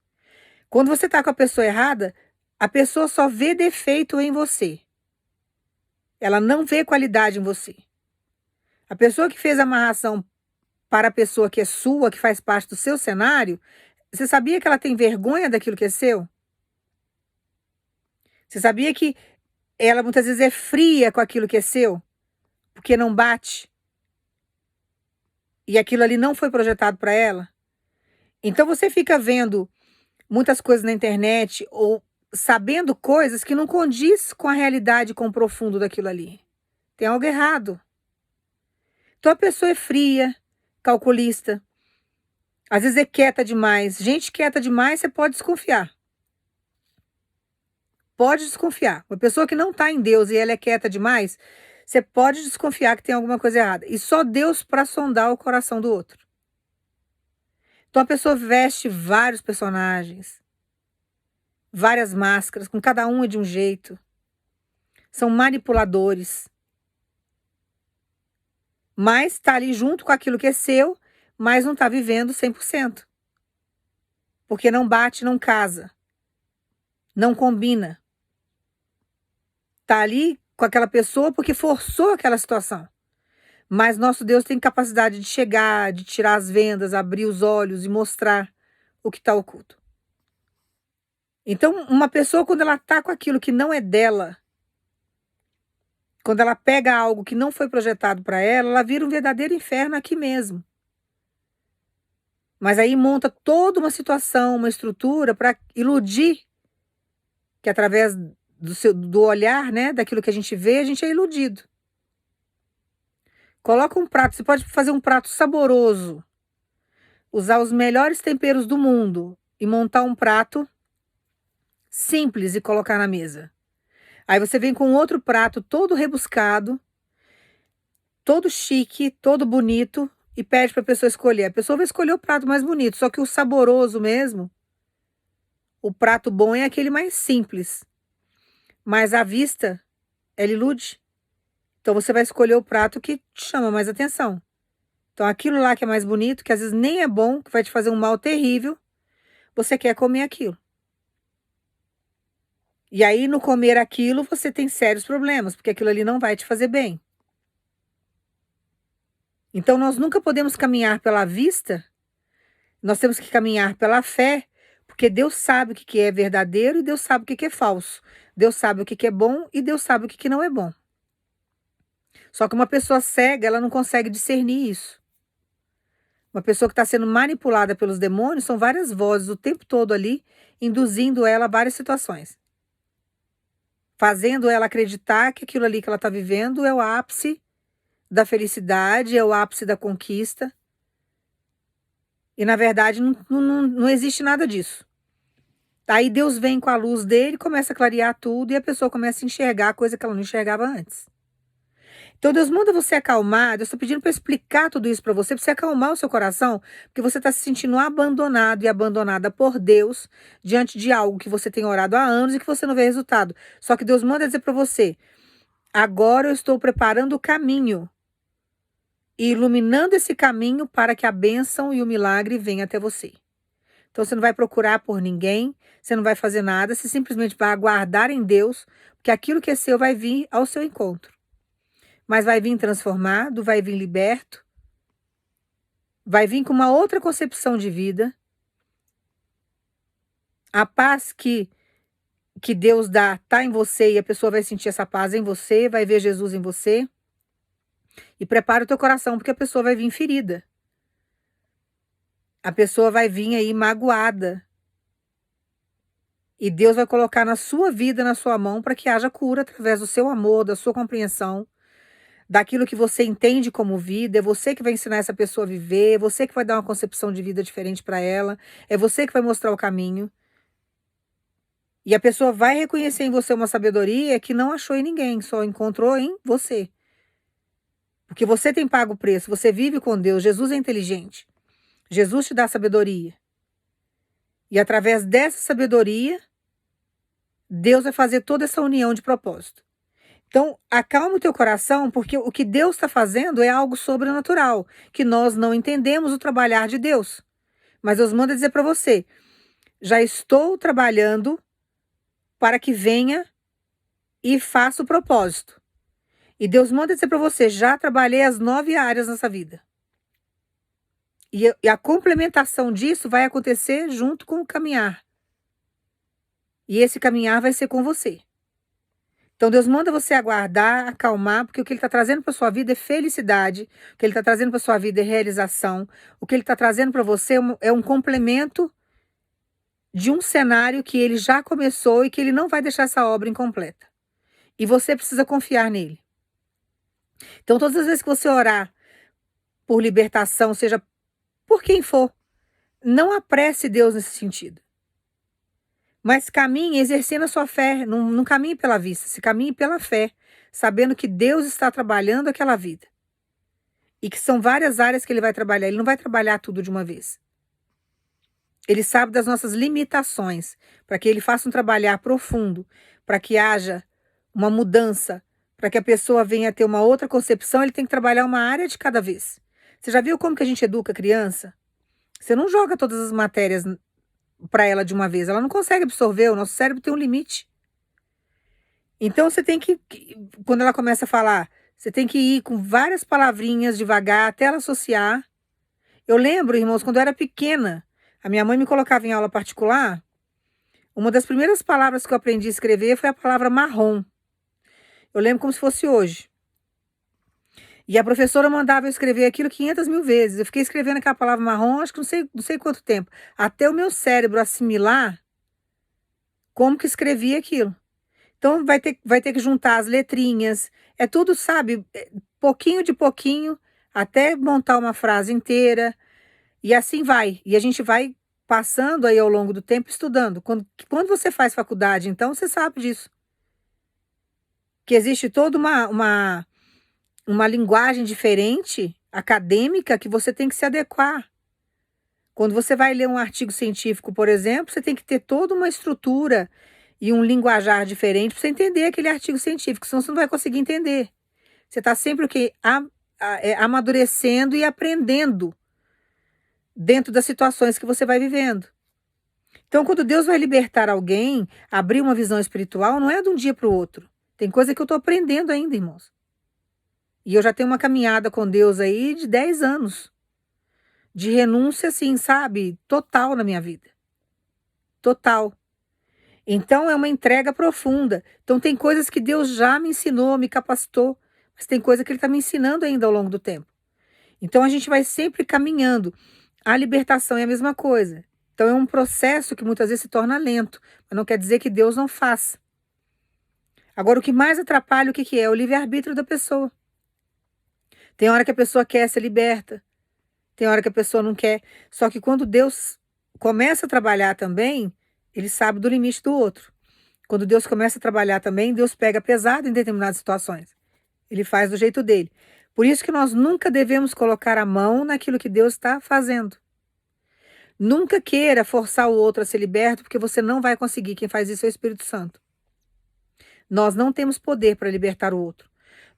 Quando você está com a pessoa errada, a pessoa só vê defeito em você. Ela não vê qualidade em você. A pessoa que fez a amarração para a pessoa que é sua, que faz parte do seu cenário, você sabia que ela tem vergonha daquilo que é seu? Você sabia que ela muitas vezes é fria com aquilo que é seu? Porque não bate? E aquilo ali não foi projetado para ela? Então você fica vendo muitas coisas na internet ou sabendo coisas que não condiz com a realidade, com o profundo daquilo ali. Tem algo errado. Então a pessoa é fria, calculista, às vezes é quieta demais. Gente quieta demais, você pode desconfiar. Pode desconfiar. Uma pessoa que não está em Deus e ela é quieta demais, você pode desconfiar que tem alguma coisa errada. E só Deus para sondar o coração do outro. Então a pessoa veste vários personagens, várias máscaras, com cada um é de um jeito. São manipuladores. Mas está ali junto com aquilo que é seu, mas não está vivendo 100%. Porque não bate, não casa. Não combina. Está ali com aquela pessoa porque forçou aquela situação. Mas nosso Deus tem capacidade de chegar, de tirar as vendas, abrir os olhos e mostrar o que está oculto. Então, uma pessoa, quando ela está com aquilo que não é dela, Quando ela pega algo que não foi projetado para ela, ela vira um verdadeiro inferno aqui mesmo. Mas aí monta toda uma situação, uma estrutura para iludir, que através do olhar, né, daquilo que a gente vê, a gente é iludido. Coloca um prato, você pode fazer um prato saboroso, usar os melhores temperos do mundo e montar um prato simples e colocar na mesa. Aí você vem com outro prato todo rebuscado, todo chique, todo bonito e pede para a pessoa escolher. A pessoa vai escolher o prato mais bonito, só que o saboroso mesmo, o prato bom é aquele mais simples. Mas à vista, ela ilude. Então você vai escolher o prato que te chama mais atenção. Então aquilo lá que é mais bonito, que às vezes nem é bom, que vai te fazer um mal terrível, você quer comer aquilo. E aí no comer aquilo você tem sérios problemas, porque aquilo ali não vai te fazer bem. Então nós nunca podemos caminhar pela vista, nós temos que caminhar pela fé, porque Deus sabe o que é verdadeiro e Deus sabe o que é falso. Deus sabe o que é bom e Deus sabe o que não é bom. Só que uma pessoa cega, ela não consegue discernir isso. Uma pessoa que está sendo manipulada pelos demônios, são várias vozes o tempo todo ali, induzindo ela a várias situações. Fazendo ela acreditar que aquilo ali que ela está vivendo é o ápice da felicidade, é o ápice da conquista. E na verdade não existe nada disso. Aí Deus vem com a luz dele, começa a clarear tudo e a pessoa começa a enxergar coisa que ela não enxergava antes. Então Deus manda você acalmar, Deus está pedindo para explicar tudo isso para você acalmar o seu coração, porque você está se sentindo abandonado e abandonada por Deus diante de algo que você tem orado há anos e que você não vê resultado. Só que Deus manda dizer para você, agora eu estou preparando o caminho e iluminando esse caminho para que a bênção e o milagre venham até você. Então você não vai procurar por ninguém, você não vai fazer nada, você simplesmente vai aguardar em Deus, porque aquilo que é seu vai vir ao seu encontro. Mas vai vir transformado, vai vir liberto, vai vir com uma outra concepção de vida. A paz que Deus dá está em você e a pessoa vai sentir essa paz em você, vai ver Jesus em você. E prepara o teu coração, porque a pessoa vai vir ferida. A pessoa vai vir aí magoada. E Deus vai colocar na sua vida, na sua mão, para que haja cura através do seu amor, da sua compreensão, daquilo que você entende como vida. É você que vai ensinar essa pessoa a viver, é você que vai dar uma concepção de vida diferente para ela, é você que vai mostrar o caminho. E a pessoa vai reconhecer em você uma sabedoria que não achou em ninguém, só encontrou em você. Porque você tem pago o preço, você vive com Deus, Jesus é inteligente. Jesus te dá sabedoria. E através dessa sabedoria, Deus vai fazer toda essa união de propósito. Então, acalma o teu coração, porque o que Deus está fazendo é algo sobrenatural, que nós não entendemos o trabalhar de Deus. Mas Deus manda dizer para você, já estou trabalhando para que venha e faça o propósito. E Deus manda dizer para você, já trabalhei as 9 áreas nessa vida. E a complementação disso vai acontecer junto com o caminhar. E esse caminhar vai ser com você. Então Deus manda você aguardar, acalmar, porque o que Ele está trazendo para sua vida é felicidade, o que Ele está trazendo para sua vida é realização, o que Ele está trazendo para você é um complemento de um cenário que Ele já começou e que Ele não vai deixar essa obra incompleta. E você precisa confiar nele. Então todas as vezes que você orar por libertação, seja por quem for, não apresse Deus nesse sentido. Mas caminhe exercendo a sua fé, não caminhe pela vista, se caminhe pela fé, sabendo que Deus está trabalhando aquela vida. E que são várias áreas que Ele vai trabalhar, Ele não vai trabalhar tudo de uma vez. Ele sabe das nossas limitações, para que Ele faça um trabalhar profundo, para que haja uma mudança, para que a pessoa venha a ter uma outra concepção, Ele tem que trabalhar uma área de cada vez. Você já viu como que a gente educa a criança? Você não joga todas as matérias para ela de uma vez. Ela não consegue absorver, o nosso cérebro tem um limite. Então você tem que, quando ela começa a falar, você tem que ir com várias palavrinhas devagar até ela associar. Eu lembro, irmãos, quando eu era pequena, a minha mãe me colocava em aula particular, uma das primeiras palavras que eu aprendi a escrever foi a palavra marrom. Eu lembro como se fosse hoje. E a professora mandava eu escrever aquilo 500 mil vezes. Eu fiquei escrevendo aquela palavra marrom, acho que não sei quanto tempo. Até o meu cérebro assimilar como que escrevia aquilo. Então vai ter que juntar as letrinhas. É tudo, sabe, pouquinho de pouquinho, até montar uma frase inteira. E assim vai. E a gente vai passando aí ao longo do tempo estudando. Quando você faz faculdade, então, você sabe disso. Que existe toda uma linguagem diferente, acadêmica, que você tem que se adequar. Quando você vai ler um artigo científico, por exemplo, você tem que ter toda uma estrutura e um linguajar diferente para você entender aquele artigo científico, senão você não vai conseguir entender. Você está sempre o quê? Amadurecendo e aprendendo dentro das situações que você vai vivendo. Então, quando Deus vai libertar alguém, abrir uma visão espiritual, não é de um dia para o outro. Tem coisa que eu estou aprendendo ainda, irmãos. E eu já tenho uma caminhada com Deus aí de 10 anos. De renúncia, assim, sabe? Total na minha vida. Total. Então, é uma entrega profunda. Então, tem coisas que Deus já me ensinou, me capacitou. Mas tem coisa que Ele está me ensinando ainda ao longo do tempo. Então, a gente vai sempre caminhando. A libertação é a mesma coisa. Então, é um processo que muitas vezes se torna lento. Mas não quer dizer que Deus não faça. Agora, o que mais atrapalha, o que que é? O livre-arbítrio da pessoa. Tem hora que a pessoa quer ser liberta. Tem hora que a pessoa não quer. Só que quando Deus começa a trabalhar também, Ele sabe do limite do outro. Quando Deus começa a trabalhar também, Deus pega pesado em determinadas situações. Ele faz do jeito dele. Por isso que nós nunca devemos colocar a mão naquilo que Deus está fazendo. Nunca queira forçar o outro a ser liberto, porque você não vai conseguir. Quem faz isso é o Espírito Santo. Nós não temos poder para libertar o outro.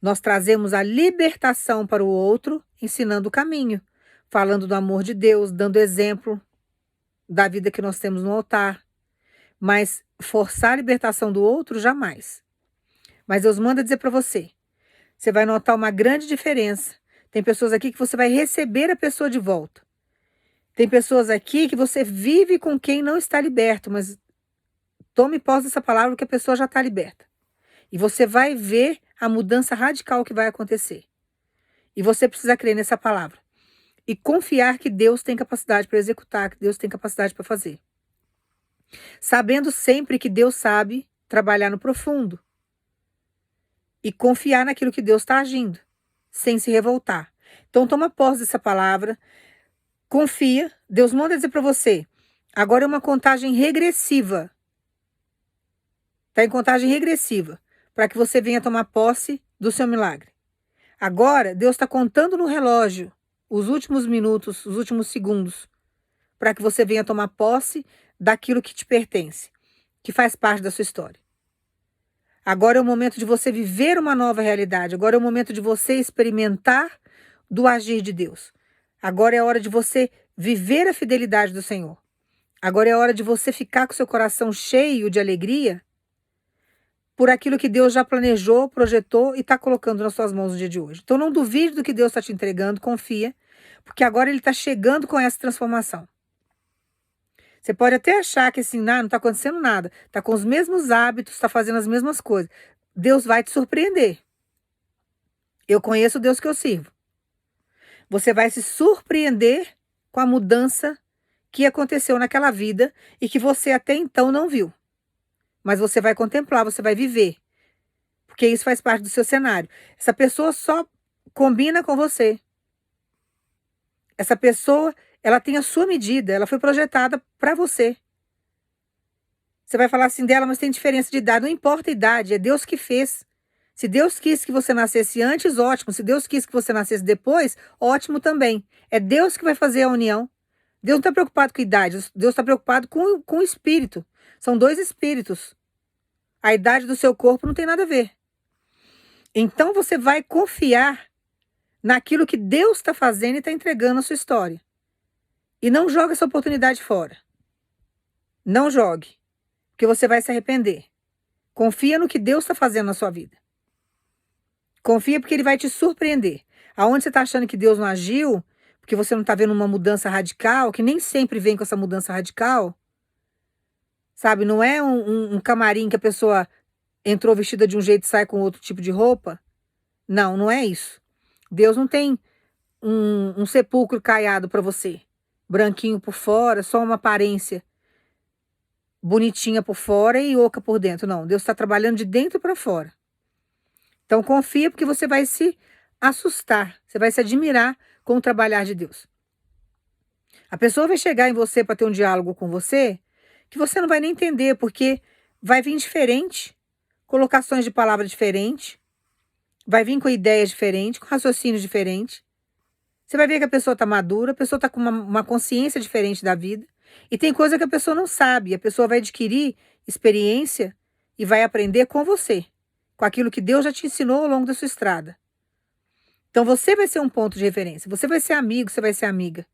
Nós trazemos a libertação para o outro, ensinando o caminho, falando do amor de Deus, dando exemplo da vida que nós temos no altar. Mas forçar a libertação do outro, jamais. Mas Deus manda dizer para você, você vai notar uma grande diferença. Tem pessoas aqui que você vai receber a pessoa de volta. Tem pessoas aqui que você vive com quem não está liberto, mas tome posse dessa palavra que a pessoa já está liberta. E você vai ver a mudança radical que vai acontecer. E você precisa crer nessa palavra. E confiar que Deus tem capacidade para executar, que Deus tem capacidade para fazer. Sabendo sempre que Deus sabe trabalhar no profundo. E confiar naquilo que Deus está agindo, sem se revoltar. Então toma posse dessa palavra, confia, Deus manda dizer para você, agora é uma contagem regressiva. Está em contagem regressiva, para que você venha tomar posse do seu milagre. Agora, Deus está contando no relógio os últimos minutos, os últimos segundos, para que você venha tomar posse daquilo que te pertence, que faz parte da sua história. Agora é o momento de você viver uma nova realidade. Agora é o momento de você experimentar do agir de Deus. Agora é a hora de você viver a fidelidade do Senhor. Agora é a hora de você ficar com seu coração cheio de alegria por aquilo que Deus já planejou, projetou e está colocando nas suas mãos no dia de hoje. Então não duvide do que Deus está te entregando, confia, porque agora Ele está chegando com essa transformação. Você pode até achar que assim, não está acontecendo nada, está com os mesmos hábitos, está fazendo as mesmas coisas. Deus vai te surpreender. Eu conheço o Deus que eu sirvo. Você vai se surpreender com a mudança que aconteceu naquela vida e que você até então não viu. Mas você vai contemplar, você vai viver. Porque isso faz parte do seu cenário. Essa pessoa só combina com você. Essa pessoa, ela tem a sua medida, ela foi projetada para você. Você vai falar assim dela, mas tem diferença de idade. Não importa a idade, é Deus que fez. Se Deus quis que você nascesse antes, ótimo. Se Deus quis que você nascesse depois, ótimo também. É Deus que vai fazer a união. Deus não está preocupado com a idade, Deus está preocupado com o espírito. São dois espíritos. A idade do seu corpo não tem nada a ver. Então você vai confiar naquilo que Deus está fazendo e está entregando a sua história. E não jogue essa oportunidade fora. Não jogue, porque você vai se arrepender. Confia no que Deus está fazendo na sua vida. Confia porque Ele vai te surpreender. Aonde você está achando que Deus não agiu, porque você não está vendo uma mudança radical, que nem sempre vem com essa mudança radical, sabe? Não é um camarim que a pessoa entrou vestida de um jeito e sai com outro tipo de roupa. Não, não é isso. Deus não tem um sepulcro caiado para você, branquinho por fora, só uma aparência bonitinha por fora e oca por dentro. Não, Deus está trabalhando de dentro para fora. Então confia, porque você vai se assustar, você vai se admirar com o trabalhar de Deus. A pessoa vai chegar em você para ter um diálogo com você, que você não vai nem entender, porque vai vir diferente, colocações de palavra diferentes, vai vir com ideias diferentes, com raciocínios diferentes. Você vai ver que a pessoa está madura, a pessoa está com uma consciência diferente da vida. E tem coisa que a pessoa não sabe. A pessoa vai adquirir experiência e vai aprender com você, com aquilo que Deus já te ensinou ao longo da sua estrada. Então você vai ser um ponto de referência. Você vai ser amigo, você vai ser amiga.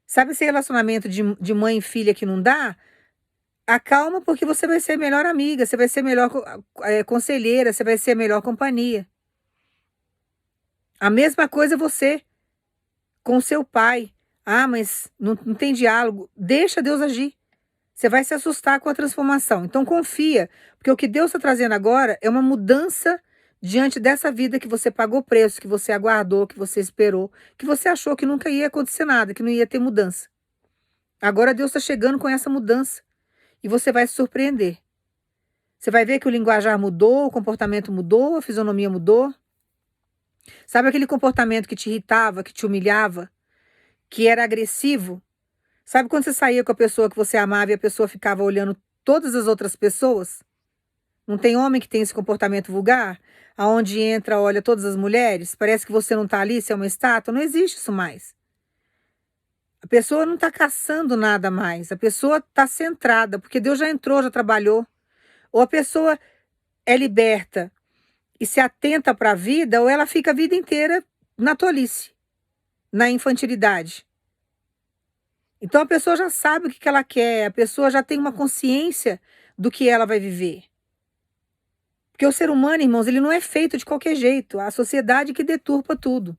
Sabe esse relacionamento de mãe e filha que não dá? Acalma, porque você vai ser melhor amiga, você vai ser melhor conselheira, você vai ser melhor companhia. A mesma coisa você com seu pai. Ah, mas não tem diálogo. Deixa Deus agir. Você vai se assustar com a transformação. Então confia, porque o que Deus está trazendo agora é uma mudança diante dessa vida que você pagou preço, que você aguardou, que você esperou, que você achou que nunca ia acontecer nada, que não ia ter mudança. Agora Deus está chegando com essa mudança e você vai se surpreender. Você vai ver que o linguajar mudou, o comportamento mudou, a fisionomia mudou. Sabe aquele comportamento que te irritava, que te humilhava, que era agressivo? Sabe quando você saía com a pessoa que você amava e a pessoa ficava olhando todas as outras pessoas? Não tem homem que tem esse comportamento vulgar? Aonde entra, olha todas as mulheres? Parece que você não está ali, você é uma estátua? Não existe isso mais. A pessoa não está caçando nada mais. A pessoa está centrada, porque Deus já entrou, já trabalhou. Ou a pessoa é liberta e se atenta para a vida, ou ela fica a vida inteira na tolice, na infantilidade. Então a pessoa já sabe o que ela quer, a pessoa já tem uma consciência do que ela vai viver. Porque o ser humano, irmãos, ele não é feito de qualquer jeito. A sociedade que deturpa tudo.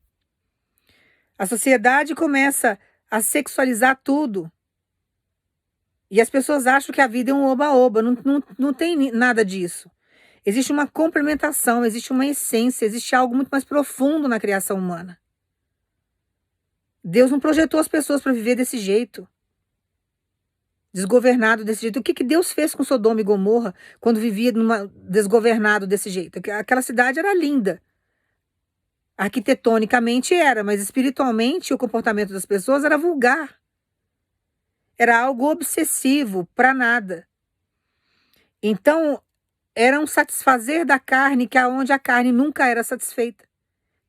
A sociedade começa a sexualizar tudo. E as pessoas acham que a vida é um oba-oba. Não tem nada disso. Existe uma complementação, existe uma essência, existe algo muito mais profundo na criação humana. Deus não projetou as pessoas para viver desse jeito. Desgovernado desse jeito. O que Deus fez com Sodoma e Gomorra quando vivia desgovernado desse jeito? Aquela cidade era linda. Arquitetonicamente era, mas espiritualmente o comportamento das pessoas era vulgar. Era algo obsessivo, para nada. Então, era um satisfazer da carne, que aonde a carne nunca era satisfeita.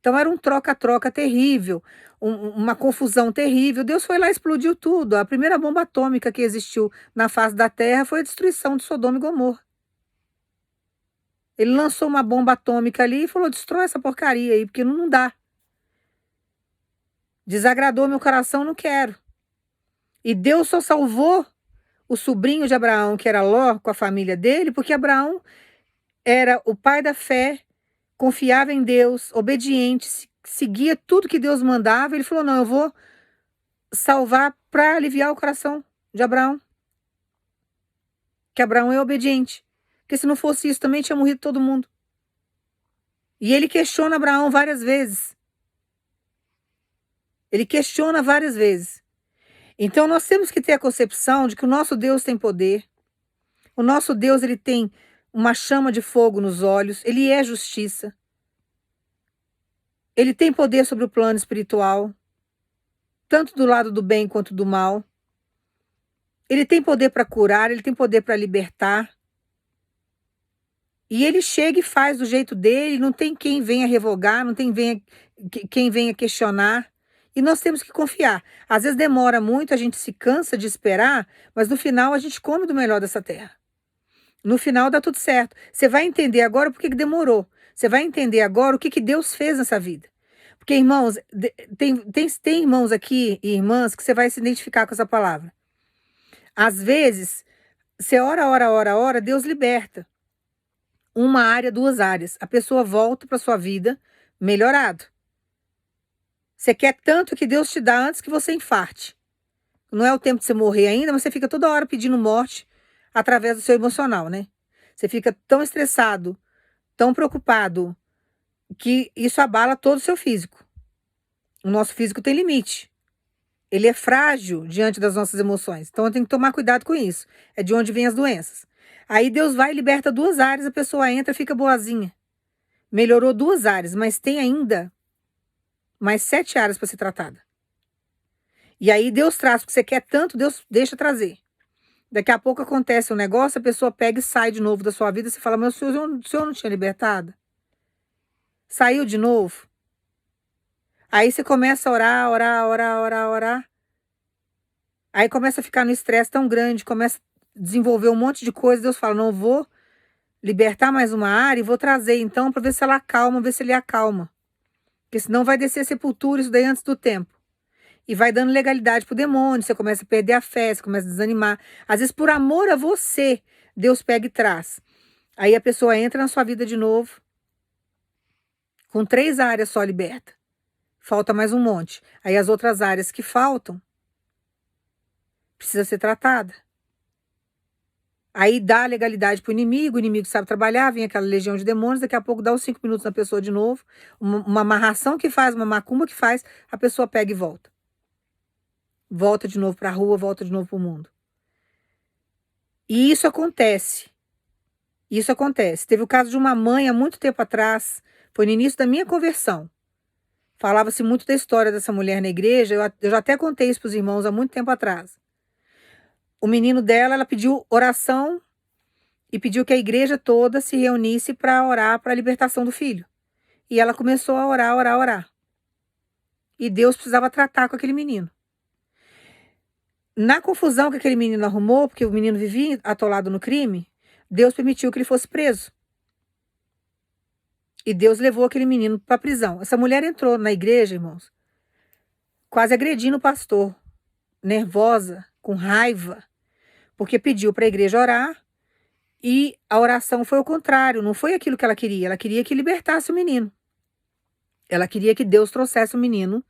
Então era um troca-troca terrível, uma confusão terrível. Deus foi lá e explodiu tudo. A primeira bomba atômica que existiu na face da Terra foi a destruição de Sodoma e Gomorra. Ele lançou uma bomba atômica ali e falou: destrói essa porcaria aí, porque não dá. Desagradou meu coração, não quero. E Deus só salvou o sobrinho de Abraão, que era Ló, com a família dele, porque Abraão era o pai da fé, confiava em Deus, obediente, seguia tudo que Deus mandava. Ele falou: não, eu vou salvar para aliviar o coração de Abraão. Que Abraão é obediente. Porque se não fosse isso, também tinha morrido todo mundo. E ele questiona Abraão várias vezes. Ele questiona várias vezes. Então nós temos que ter a concepção de que o nosso Deus tem poder. O nosso Deus, ele tem uma chama de fogo nos olhos. Ele é justiça. Ele tem poder sobre o plano espiritual, tanto do lado do bem quanto do mal. Ele tem poder para curar, ele tem poder para libertar. E ele chega e faz do jeito dele, não tem quem venha revogar, não tem quem venha questionar. E nós temos que confiar. Às vezes demora muito, a gente se cansa de esperar, mas no final a gente come do melhor dessa terra. No final dá tudo certo. Você vai entender agora por que demorou. Você vai entender agora o que Deus fez nessa vida. Porque, irmãos, tem irmãos aqui e irmãs que você vai se identificar com essa palavra. Às vezes, você ora, Deus liberta. Uma área, duas áreas. A pessoa volta para sua vida melhorado. Você quer tanto que Deus te dá antes que você infarte. Não é o tempo de você morrer ainda, mas você fica toda hora pedindo morte através do seu emocional, né? Você fica tão estressado, tão preocupado, que isso abala todo o seu físico. O nosso físico tem limite. Ele é frágil diante das nossas emoções. Então eu tenho que tomar cuidado com isso. É de onde vêm as doenças. Aí Deus vai e liberta 2 áreas, a pessoa entra e fica boazinha. Melhorou 2 áreas, mas tem ainda mais 7 áreas para ser tratada. E aí Deus traz, porque você quer tanto, Deus deixa trazer. Daqui a pouco acontece um negócio, a pessoa pega e sai de novo da sua vida, você fala, mas o senhor não tinha libertado? Saiu de novo? Aí você começa a orar, orar, orar, orar, orar. Aí começa a ficar no estresse tão grande, começa a desenvolver um monte de coisa, Deus fala, não, eu vou libertar mais uma área e vou trazer então para ver se ela acalma, ver se ele acalma. Porque senão vai descer a sepultura isso daí antes do tempo. E vai dando legalidade pro demônio, você começa a perder a fé, você começa a desanimar. Às vezes por amor a você, Deus pega e traz. Aí a pessoa entra na sua vida de novo, com 3 áreas só liberta. Falta mais um monte. Aí as outras áreas que faltam, precisa ser tratada. Aí dá legalidade pro inimigo, o inimigo sabe trabalhar, vem aquela legião de demônios, daqui a pouco dá os 5 minutos na pessoa de novo, uma amarração que faz, uma macumba que faz, a pessoa pega e volta. Volta de novo para a rua, volta de novo para o mundo. E isso acontece. Isso acontece. Teve o caso de uma mãe há muito tempo atrás, foi no início da minha conversão. Falava-se muito da história dessa mulher na igreja, eu já até contei isso para os irmãos há muito tempo atrás. O menino dela, ela pediu oração e pediu que a igreja toda se reunisse para orar para a libertação do filho. E ela começou a orar, orar, orar. E Deus precisava tratar com aquele menino. Na confusão que aquele menino arrumou, porque o menino vivia atolado no crime, Deus permitiu que ele fosse preso. E Deus levou aquele menino para a prisão. Essa mulher entrou na igreja, irmãos, quase agredindo o pastor, nervosa, com raiva, porque pediu para a igreja orar e a oração foi o contrário, não foi aquilo que ela queria que libertasse o menino. Ela queria que Deus trouxesse o menino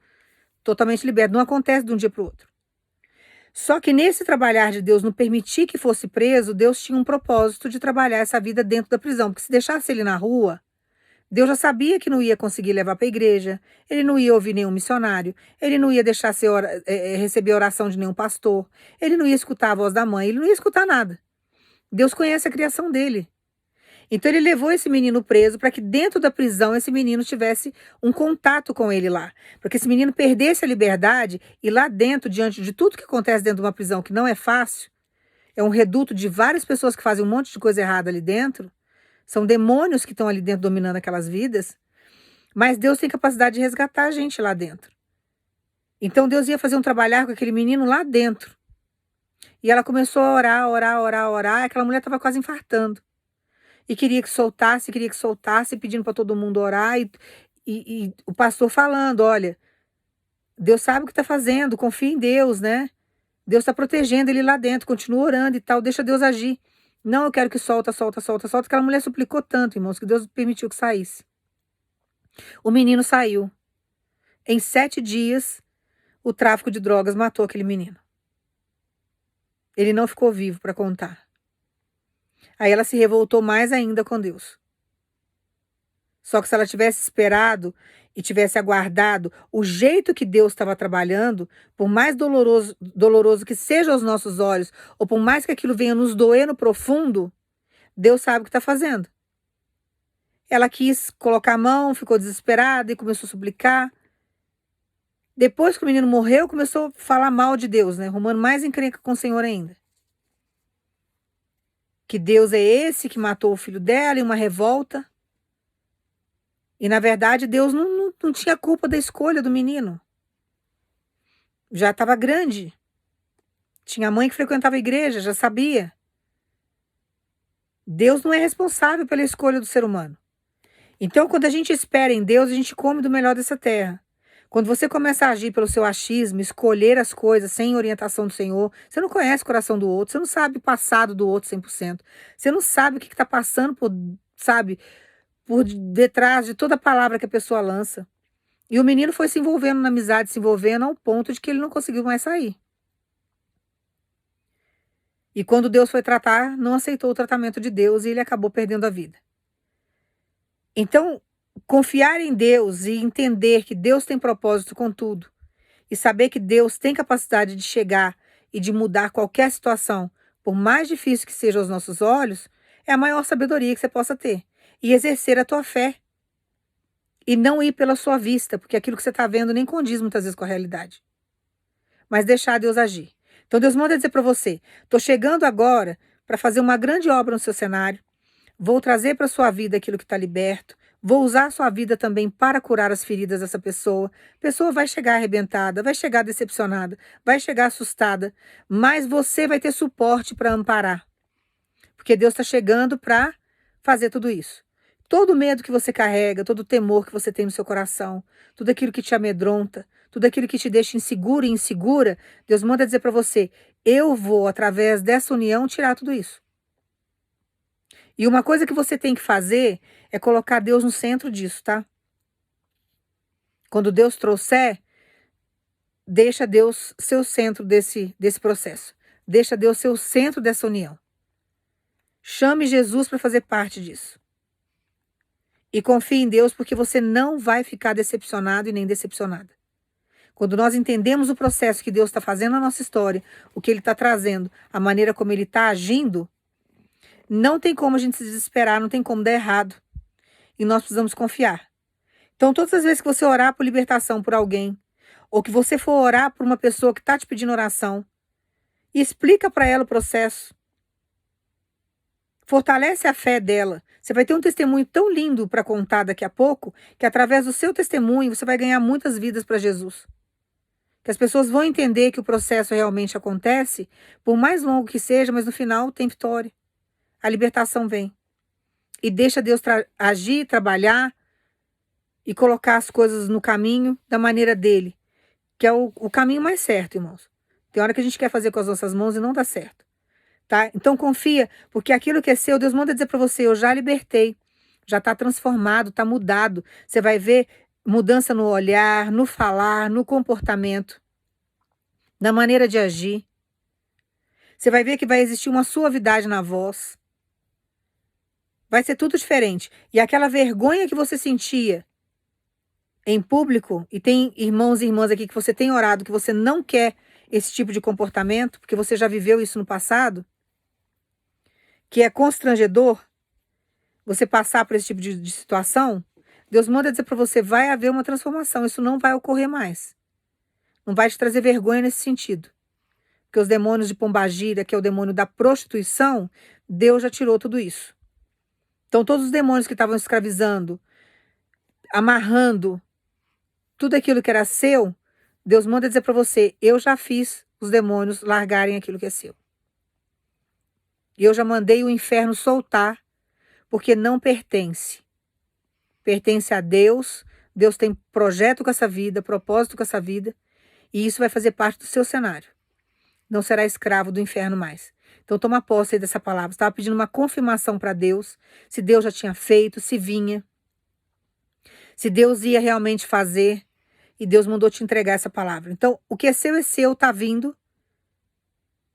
totalmente liberto. Não acontece de um dia para o outro. Só que nesse trabalhar de Deus, não permitir que fosse preso, Deus tinha um propósito de trabalhar essa vida dentro da prisão. Porque se deixasse ele na rua, Deus já sabia que não ia conseguir levar para a igreja, ele não ia ouvir nenhum missionário, ele não ia deixar receber a oração de nenhum pastor, ele não ia escutar a voz da mãe, ele não ia escutar nada. Deus conhece a criação dele. Então ele levou esse menino preso para que dentro da prisão esse menino tivesse um contato com ele lá. Para que esse menino perdesse a liberdade e lá dentro, diante de tudo que acontece dentro de uma prisão, que não é fácil, é um reduto de várias pessoas que fazem um monte de coisa errada ali dentro, são demônios que estão ali dentro dominando aquelas vidas, mas Deus tem capacidade de resgatar a gente lá dentro. Então Deus ia fazer um trabalhar com aquele menino lá dentro. E ela começou a orar, orar, orar, orar, e aquela mulher estava quase infartando. E queria que soltasse, pedindo para todo mundo orar, e o pastor falando, olha, Deus sabe o que está fazendo, confia em Deus, né? Deus está protegendo ele lá dentro, continua orando e tal, deixa Deus agir. Não, eu quero que solta. Aquela mulher suplicou tanto, irmãos, que Deus permitiu que saísse. O menino saiu. Em 7 dias, o tráfico de drogas matou aquele menino. Ele não ficou vivo para contar. Aí ela se revoltou mais ainda com Deus. Só que se ela tivesse esperado e tivesse aguardado o jeito que Deus estava trabalhando, por mais doloroso que seja aos nossos olhos, ou por mais que aquilo venha nos doer no profundo, Deus sabe o que está fazendo. Ela quis colocar a mão, ficou desesperada e começou a suplicar. Depois que o menino morreu, começou a falar mal de Deus, né? Arrumando mais encrenca com o Senhor ainda. Que Deus é esse que matou o filho dela em uma revolta. E, na verdade, Deus não tinha culpa da escolha do menino. Já estava grande. Tinha mãe que frequentava a igreja, já sabia. Deus não é responsável pela escolha do ser humano. Então, quando a gente espera em Deus, a gente come do melhor dessa terra. Quando você começa a agir pelo seu achismo, escolher as coisas sem orientação do Senhor, você não conhece o coração do outro, você não sabe o passado do outro 100%. Você não sabe o que está passando por detrás de toda palavra que a pessoa lança. E o menino foi se envolvendo na amizade, se envolvendo ao ponto de que ele não conseguiu mais sair. E quando Deus foi tratar, não aceitou o tratamento de Deus e ele acabou perdendo a vida. Então, confiar em Deus e entender que Deus tem propósito com tudo, e saber que Deus tem capacidade de chegar e de mudar qualquer situação, por mais difícil que seja aos nossos olhos, é a maior sabedoria que você possa ter. E exercer a tua fé. E não ir pela sua vista, porque aquilo que você está vendo nem condiz muitas vezes com a realidade. Mas deixar Deus agir. Então Deus manda dizer para você: estou chegando agora para fazer uma grande obra no seu cenário. Vou trazer para sua vida aquilo que está liberto. Vou usar a sua vida também para curar as feridas dessa pessoa. A pessoa vai chegar arrebentada, vai chegar decepcionada, vai chegar assustada, mas você vai ter suporte para amparar. Porque Deus está chegando para fazer tudo isso. Todo medo que você carrega, todo temor que você tem no seu coração, tudo aquilo que te amedronta, tudo aquilo que te deixa inseguro e insegura, Deus manda dizer para você: eu vou, através dessa união, tirar tudo isso. E uma coisa que você tem que fazer é colocar Deus no centro disso, tá? Quando Deus trouxer, deixa Deus ser o centro desse processo. Deixa Deus ser o centro dessa união. Chame Jesus para fazer parte disso. E confie em Deus, porque você não vai ficar decepcionado e nem decepcionada. Quando nós entendemos o processo que Deus está fazendo na nossa história, o que Ele está trazendo, a maneira como Ele está agindo, não tem como a gente se desesperar, não tem como dar errado. E nós precisamos confiar. Então, todas as vezes que você orar por libertação por alguém, ou que você for orar por uma pessoa que está te pedindo oração, explica para ela o processo. Fortalece a fé dela. Você vai ter um testemunho tão lindo para contar daqui a pouco, que através do seu testemunho você vai ganhar muitas vidas para Jesus. Que as pessoas vão entender que o processo realmente acontece, por mais longo que seja, mas no final tem vitória. A libertação vem. E deixa Deus agir, trabalhar e colocar as coisas no caminho da maneira dele, que é o caminho mais certo, irmãos. Tem hora que a gente quer fazer com as nossas mãos e não dá certo. Tá? Então confia, porque aquilo que é seu, Deus manda dizer para você: eu já libertei, já está transformado, está mudado. Você vai ver mudança no olhar, no falar, no comportamento, na maneira de agir. Você vai ver que vai existir uma suavidade na voz. Vai ser tudo diferente. E aquela vergonha que você sentia em público, e tem irmãos e irmãs aqui que você tem orado, que você não quer esse tipo de comportamento, porque você já viveu isso no passado, que é constrangedor você passar por esse tipo de situação, Deus manda dizer para você: vai haver uma transformação, isso não vai ocorrer mais. Não vai te trazer vergonha nesse sentido. Porque os demônios de Pombagira, que é o demônio da prostituição, Deus já tirou tudo isso. Então todos os demônios que estavam escravizando, amarrando tudo aquilo que era seu, Deus manda dizer para você: eu já fiz os demônios largarem aquilo que é seu. E eu já mandei o inferno soltar, porque não pertence. Pertence a Deus. Deus tem projeto com essa vida, propósito com essa vida, e isso vai fazer parte do seu cenário. Não será escravo do inferno mais. Então toma posse aí dessa palavra. Você estava pedindo uma confirmação para Deus, se Deus já tinha feito, se vinha, se Deus ia realmente fazer, e Deus mandou te entregar essa palavra. Então, o que é seu, está vindo.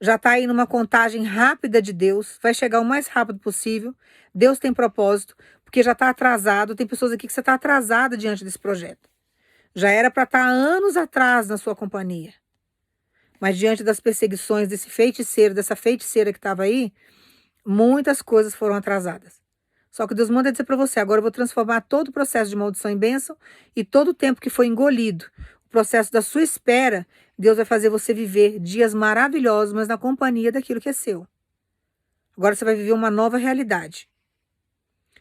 Já está aí numa contagem rápida de Deus, vai chegar o mais rápido possível. Deus tem propósito, porque já está atrasado. Tem pessoas aqui que você está atrasada diante desse projeto. Já era para estar anos atrás na sua companhia. Mas diante das perseguições desse feiticeiro, dessa feiticeira que estava aí, muitas coisas foram atrasadas. Só que Deus manda dizer para você: agora eu vou transformar todo o processo de maldição em bênção, e todo o tempo que foi engolido, o processo da sua espera, Deus vai fazer você viver dias maravilhosos, mas na companhia daquilo que é seu. Agora você vai viver uma nova realidade.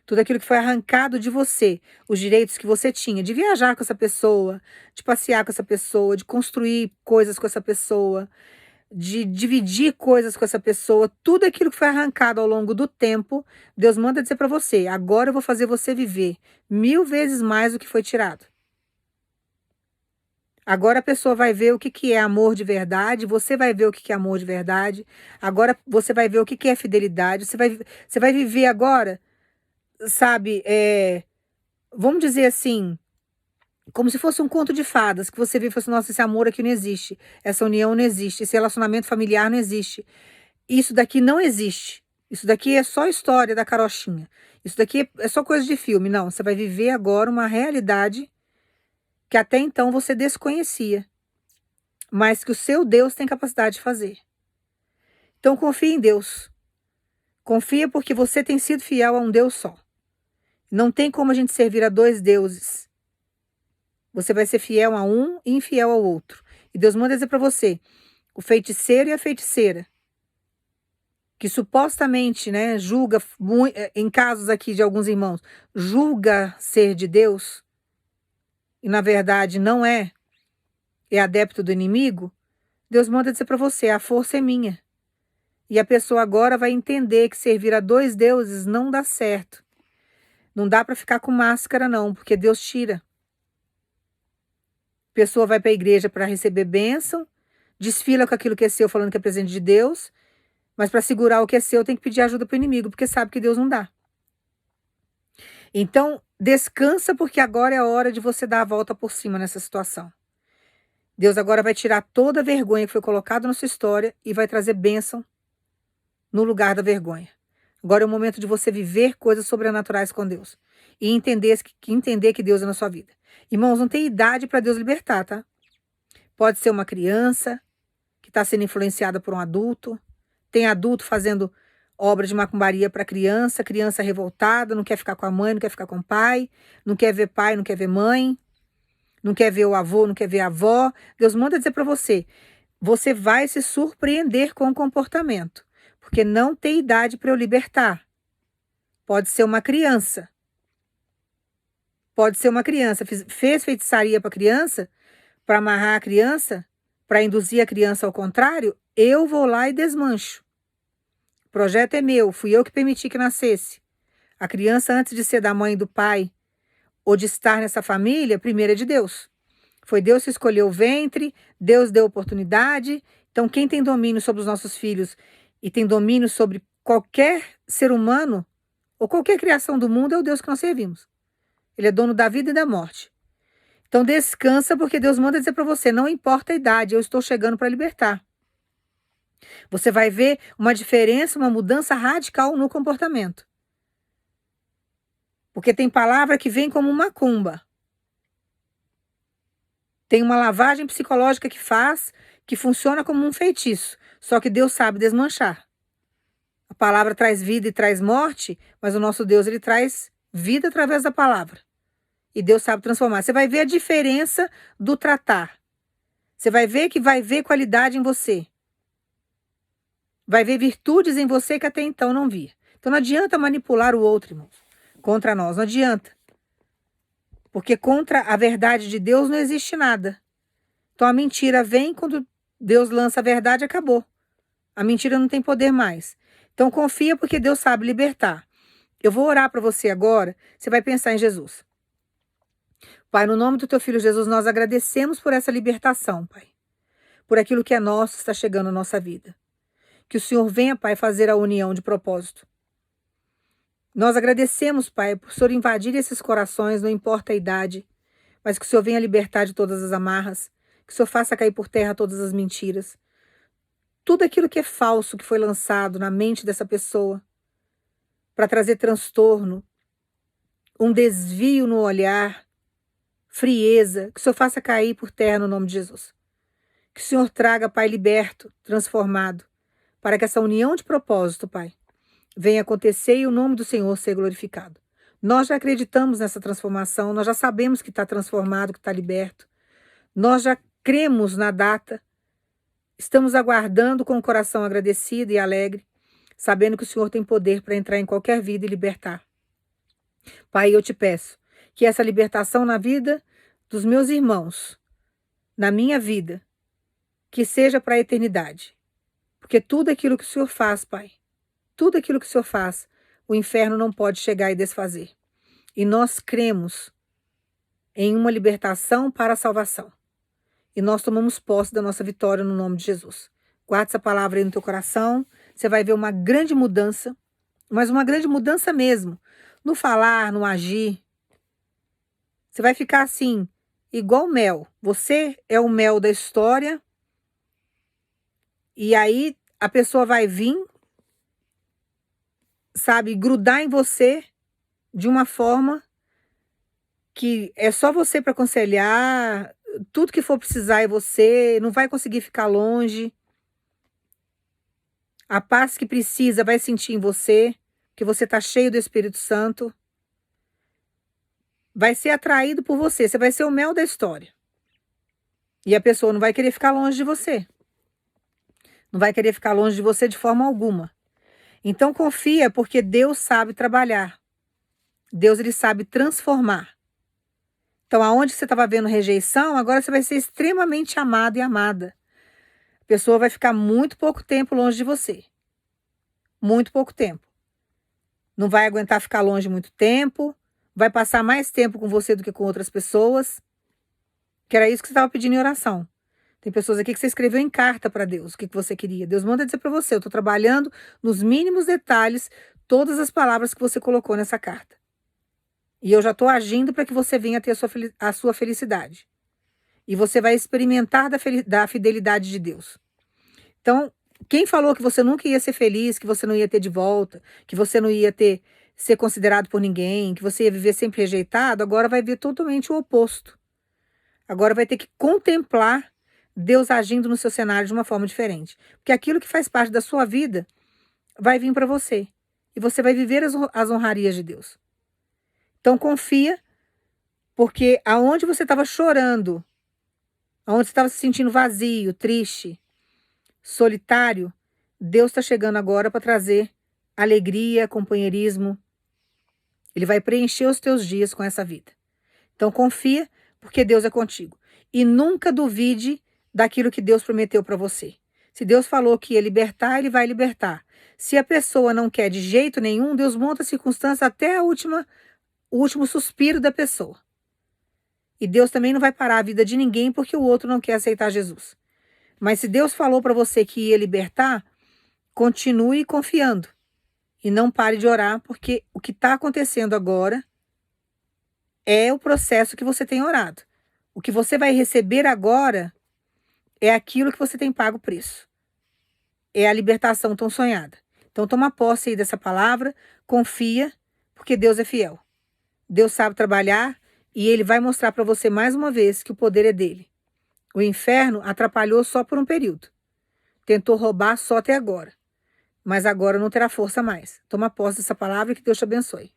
Tudo aquilo que foi arrancado de você, os direitos que você tinha de viajar com essa pessoa, de passear com essa pessoa, de construir coisas com essa pessoa, de dividir coisas com essa pessoa, tudo aquilo que foi arrancado ao longo do tempo, Deus manda dizer para você: agora eu vou fazer você viver 1000 vezes mais do que foi tirado. Agora a pessoa vai ver o que é amor de verdade, você vai ver o que é amor de verdade, agora você vai ver o que é fidelidade, você vai viver agora, sabe, vamos dizer assim, como se fosse um conto de fadas, que você vê e fala assim: nossa, esse amor aqui não existe, essa união não existe, esse relacionamento familiar não existe. isso daqui não existe. Isso daqui é só história da carochinha. Isso daqui é só coisa de filme. Não, você vai viver agora uma realidade que até então você desconhecia, mas que o seu Deus tem capacidade de fazer. Então confie em Deus. Confia porque você tem sido fiel a um Deus só. Não tem como a gente servir a dois deuses. Você vai ser fiel a um e infiel ao outro. E Deus manda dizer para você, o feiticeiro e a feiticeira, que supostamente, né, julga, em casos aqui de alguns irmãos, julga ser de Deus, e na verdade não é, é adepto do inimigo, Deus manda dizer para você, a força é minha. E a pessoa agora vai entender que servir a dois deuses não dá certo. Não dá para ficar com máscara não, porque Deus tira. A pessoa vai para a igreja para receber bênção, desfila com aquilo que é seu, falando que é presente de Deus, mas para segurar o que é seu tem que pedir ajuda para o inimigo, porque sabe que Deus não dá. Então, descansa, porque agora é a hora de você dar a volta por cima nessa situação. Deus agora vai tirar toda a vergonha que foi colocada na sua história e vai trazer bênção no lugar da vergonha. Agora é o momento de você viver coisas sobrenaturais com Deus e entender que Deus é na sua vida. Irmãos, não tem idade para Deus libertar, tá? Pode ser uma criança que está sendo influenciada por um adulto, tem adulto fazendo obra de macumbaria para criança, criança revoltada, não quer ficar com a mãe, não quer ficar com o pai, não quer ver pai, não quer ver mãe, não quer ver o avô, não quer ver a avó. Deus manda dizer para você, você vai se surpreender com o comportamento, porque não tem idade para eu libertar. Pode ser uma criança. Pode ser uma criança. Fez feitiçaria para criança, para amarrar a criança, para induzir a criança ao contrário, eu vou lá e desmancho. O projeto é meu, fui eu que permiti que nascesse. A criança, antes de ser da mãe e do pai, ou de estar nessa família, primeiro é de Deus. Foi Deus que escolheu o ventre, Deus deu oportunidade. Então, quem tem domínio sobre os nossos filhos e tem domínio sobre qualquer ser humano ou qualquer criação do mundo é o Deus que nós servimos. Ele é dono da vida e da morte. Então, descansa, porque Deus manda dizer para você, não importa a idade, eu estou chegando para libertar. Você vai ver uma diferença, uma mudança radical no comportamento. Porque tem palavra que vem como macumba. Tem uma lavagem psicológica que funciona como um feitiço. Só que Deus sabe desmanchar. A palavra traz vida e traz morte, mas o nosso Deus, ele traz vida através da palavra. E Deus sabe transformar. Você vai ver a diferença do tratar. Você vai ver que vai ver qualidade em você. Vai ver virtudes em você que até então não via. Então não adianta manipular o outro, irmãos, contra nós. Não adianta. Porque contra a verdade de Deus não existe nada. Então a mentira vem quando Deus lança a verdade, acabou. A mentira não tem poder mais. Então confia porque Deus sabe libertar. Eu vou orar para você agora, você vai pensar em Jesus. Pai, no nome do teu filho Jesus, nós agradecemos por essa libertação, Pai. Por aquilo que é nosso está chegando na nossa vida. Que o Senhor venha, Pai, fazer a união de propósito. Nós agradecemos, Pai, por o Senhor invadir esses corações, não importa a idade, mas que o Senhor venha libertar de todas as amarras, que o Senhor faça cair por terra todas as mentiras. Tudo aquilo que é falso que foi lançado na mente dessa pessoa para trazer transtorno, um desvio no olhar, frieza, que o Senhor faça cair por terra no nome de Jesus. Que o Senhor traga, Pai, liberto, transformado, para que essa união de propósito, Pai, venha acontecer e o nome do Senhor ser glorificado. Nós já acreditamos nessa transformação, nós já sabemos que está transformado, que está liberto. Nós já cremos na data, estamos aguardando com o coração agradecido e alegre, sabendo que o Senhor tem poder para entrar em qualquer vida e libertar. Pai, eu te peço que essa libertação na vida dos meus irmãos, na minha vida, que seja para a eternidade. Porque tudo aquilo que o Senhor faz, Pai, tudo aquilo que o Senhor faz, o inferno não pode chegar e desfazer. E nós cremos em uma libertação para a salvação. E nós tomamos posse da nossa vitória no nome de Jesus. Guarde essa palavra aí no teu coração. Você vai ver uma grande mudança, mas uma grande mudança mesmo. No falar, no agir. Você vai ficar assim, igual mel. Você é o mel da história. E aí a pessoa vai vir, sabe, grudar em você de uma forma que é só você para aconselhar, tudo que for precisar é você, não vai conseguir ficar longe. A paz que precisa vai sentir em você, que você está cheio do Espírito Santo. Vai ser atraído por você, você vai ser o mel da história. E a pessoa não vai querer ficar longe de você. Não vai querer ficar longe de você de forma alguma. Então confia, porque Deus sabe trabalhar. Deus, ele sabe transformar. Então aonde você estava vendo rejeição, agora você vai ser extremamente amado e amada. A pessoa vai ficar muito pouco tempo longe de você. Muito pouco tempo. Não vai aguentar ficar longe muito tempo. Vai passar mais tempo com você do que com outras pessoas. Que era isso que você estava pedindo em oração. Tem pessoas aqui que você escreveu em carta para Deus o que você queria. Deus manda dizer para você, eu estou trabalhando nos mínimos detalhes todas as palavras que você colocou nessa carta. E eu já estou agindo para que você venha ter a sua felicidade. E você vai experimentar da fidelidade de Deus. Então, quem falou que você nunca ia ser feliz, que você não ia ter de volta, que você não ia ser considerado por ninguém, que você ia viver sempre rejeitado, agora vai ver totalmente o oposto. Agora vai ter que contemplar Deus agindo no seu cenário de uma forma diferente. Porque aquilo que faz parte da sua vida vai vir para você. E você vai viver as honrarias de Deus. Então confia, porque aonde você estava chorando, aonde você estava se sentindo vazio, triste, solitário, Deus está chegando agora para trazer alegria, companheirismo. Ele vai preencher os teus dias com essa vida. Então confia, porque Deus é contigo. E nunca duvide daquilo que Deus prometeu para você. Se Deus falou que ia libertar, ele vai libertar. Se a pessoa não quer de jeito nenhum, Deus monta a circunstância até o último suspiro da pessoa. E Deus também não vai parar a vida de ninguém porque o outro não quer aceitar Jesus. Mas se Deus falou para você que ia libertar, continue confiando. E não pare de orar, porque o que está acontecendo agora é o processo que você tem orado. O que você vai receber agora é aquilo que você tem pago o preço. É a libertação tão sonhada. Então toma posse aí dessa palavra, confia, porque Deus é fiel. Deus sabe trabalhar e ele vai mostrar para você mais uma vez que o poder é dele. O inferno atrapalhou só por um período. Tentou roubar só até agora. Mas agora não terá força mais. Toma posse dessa palavra e que Deus te abençoe.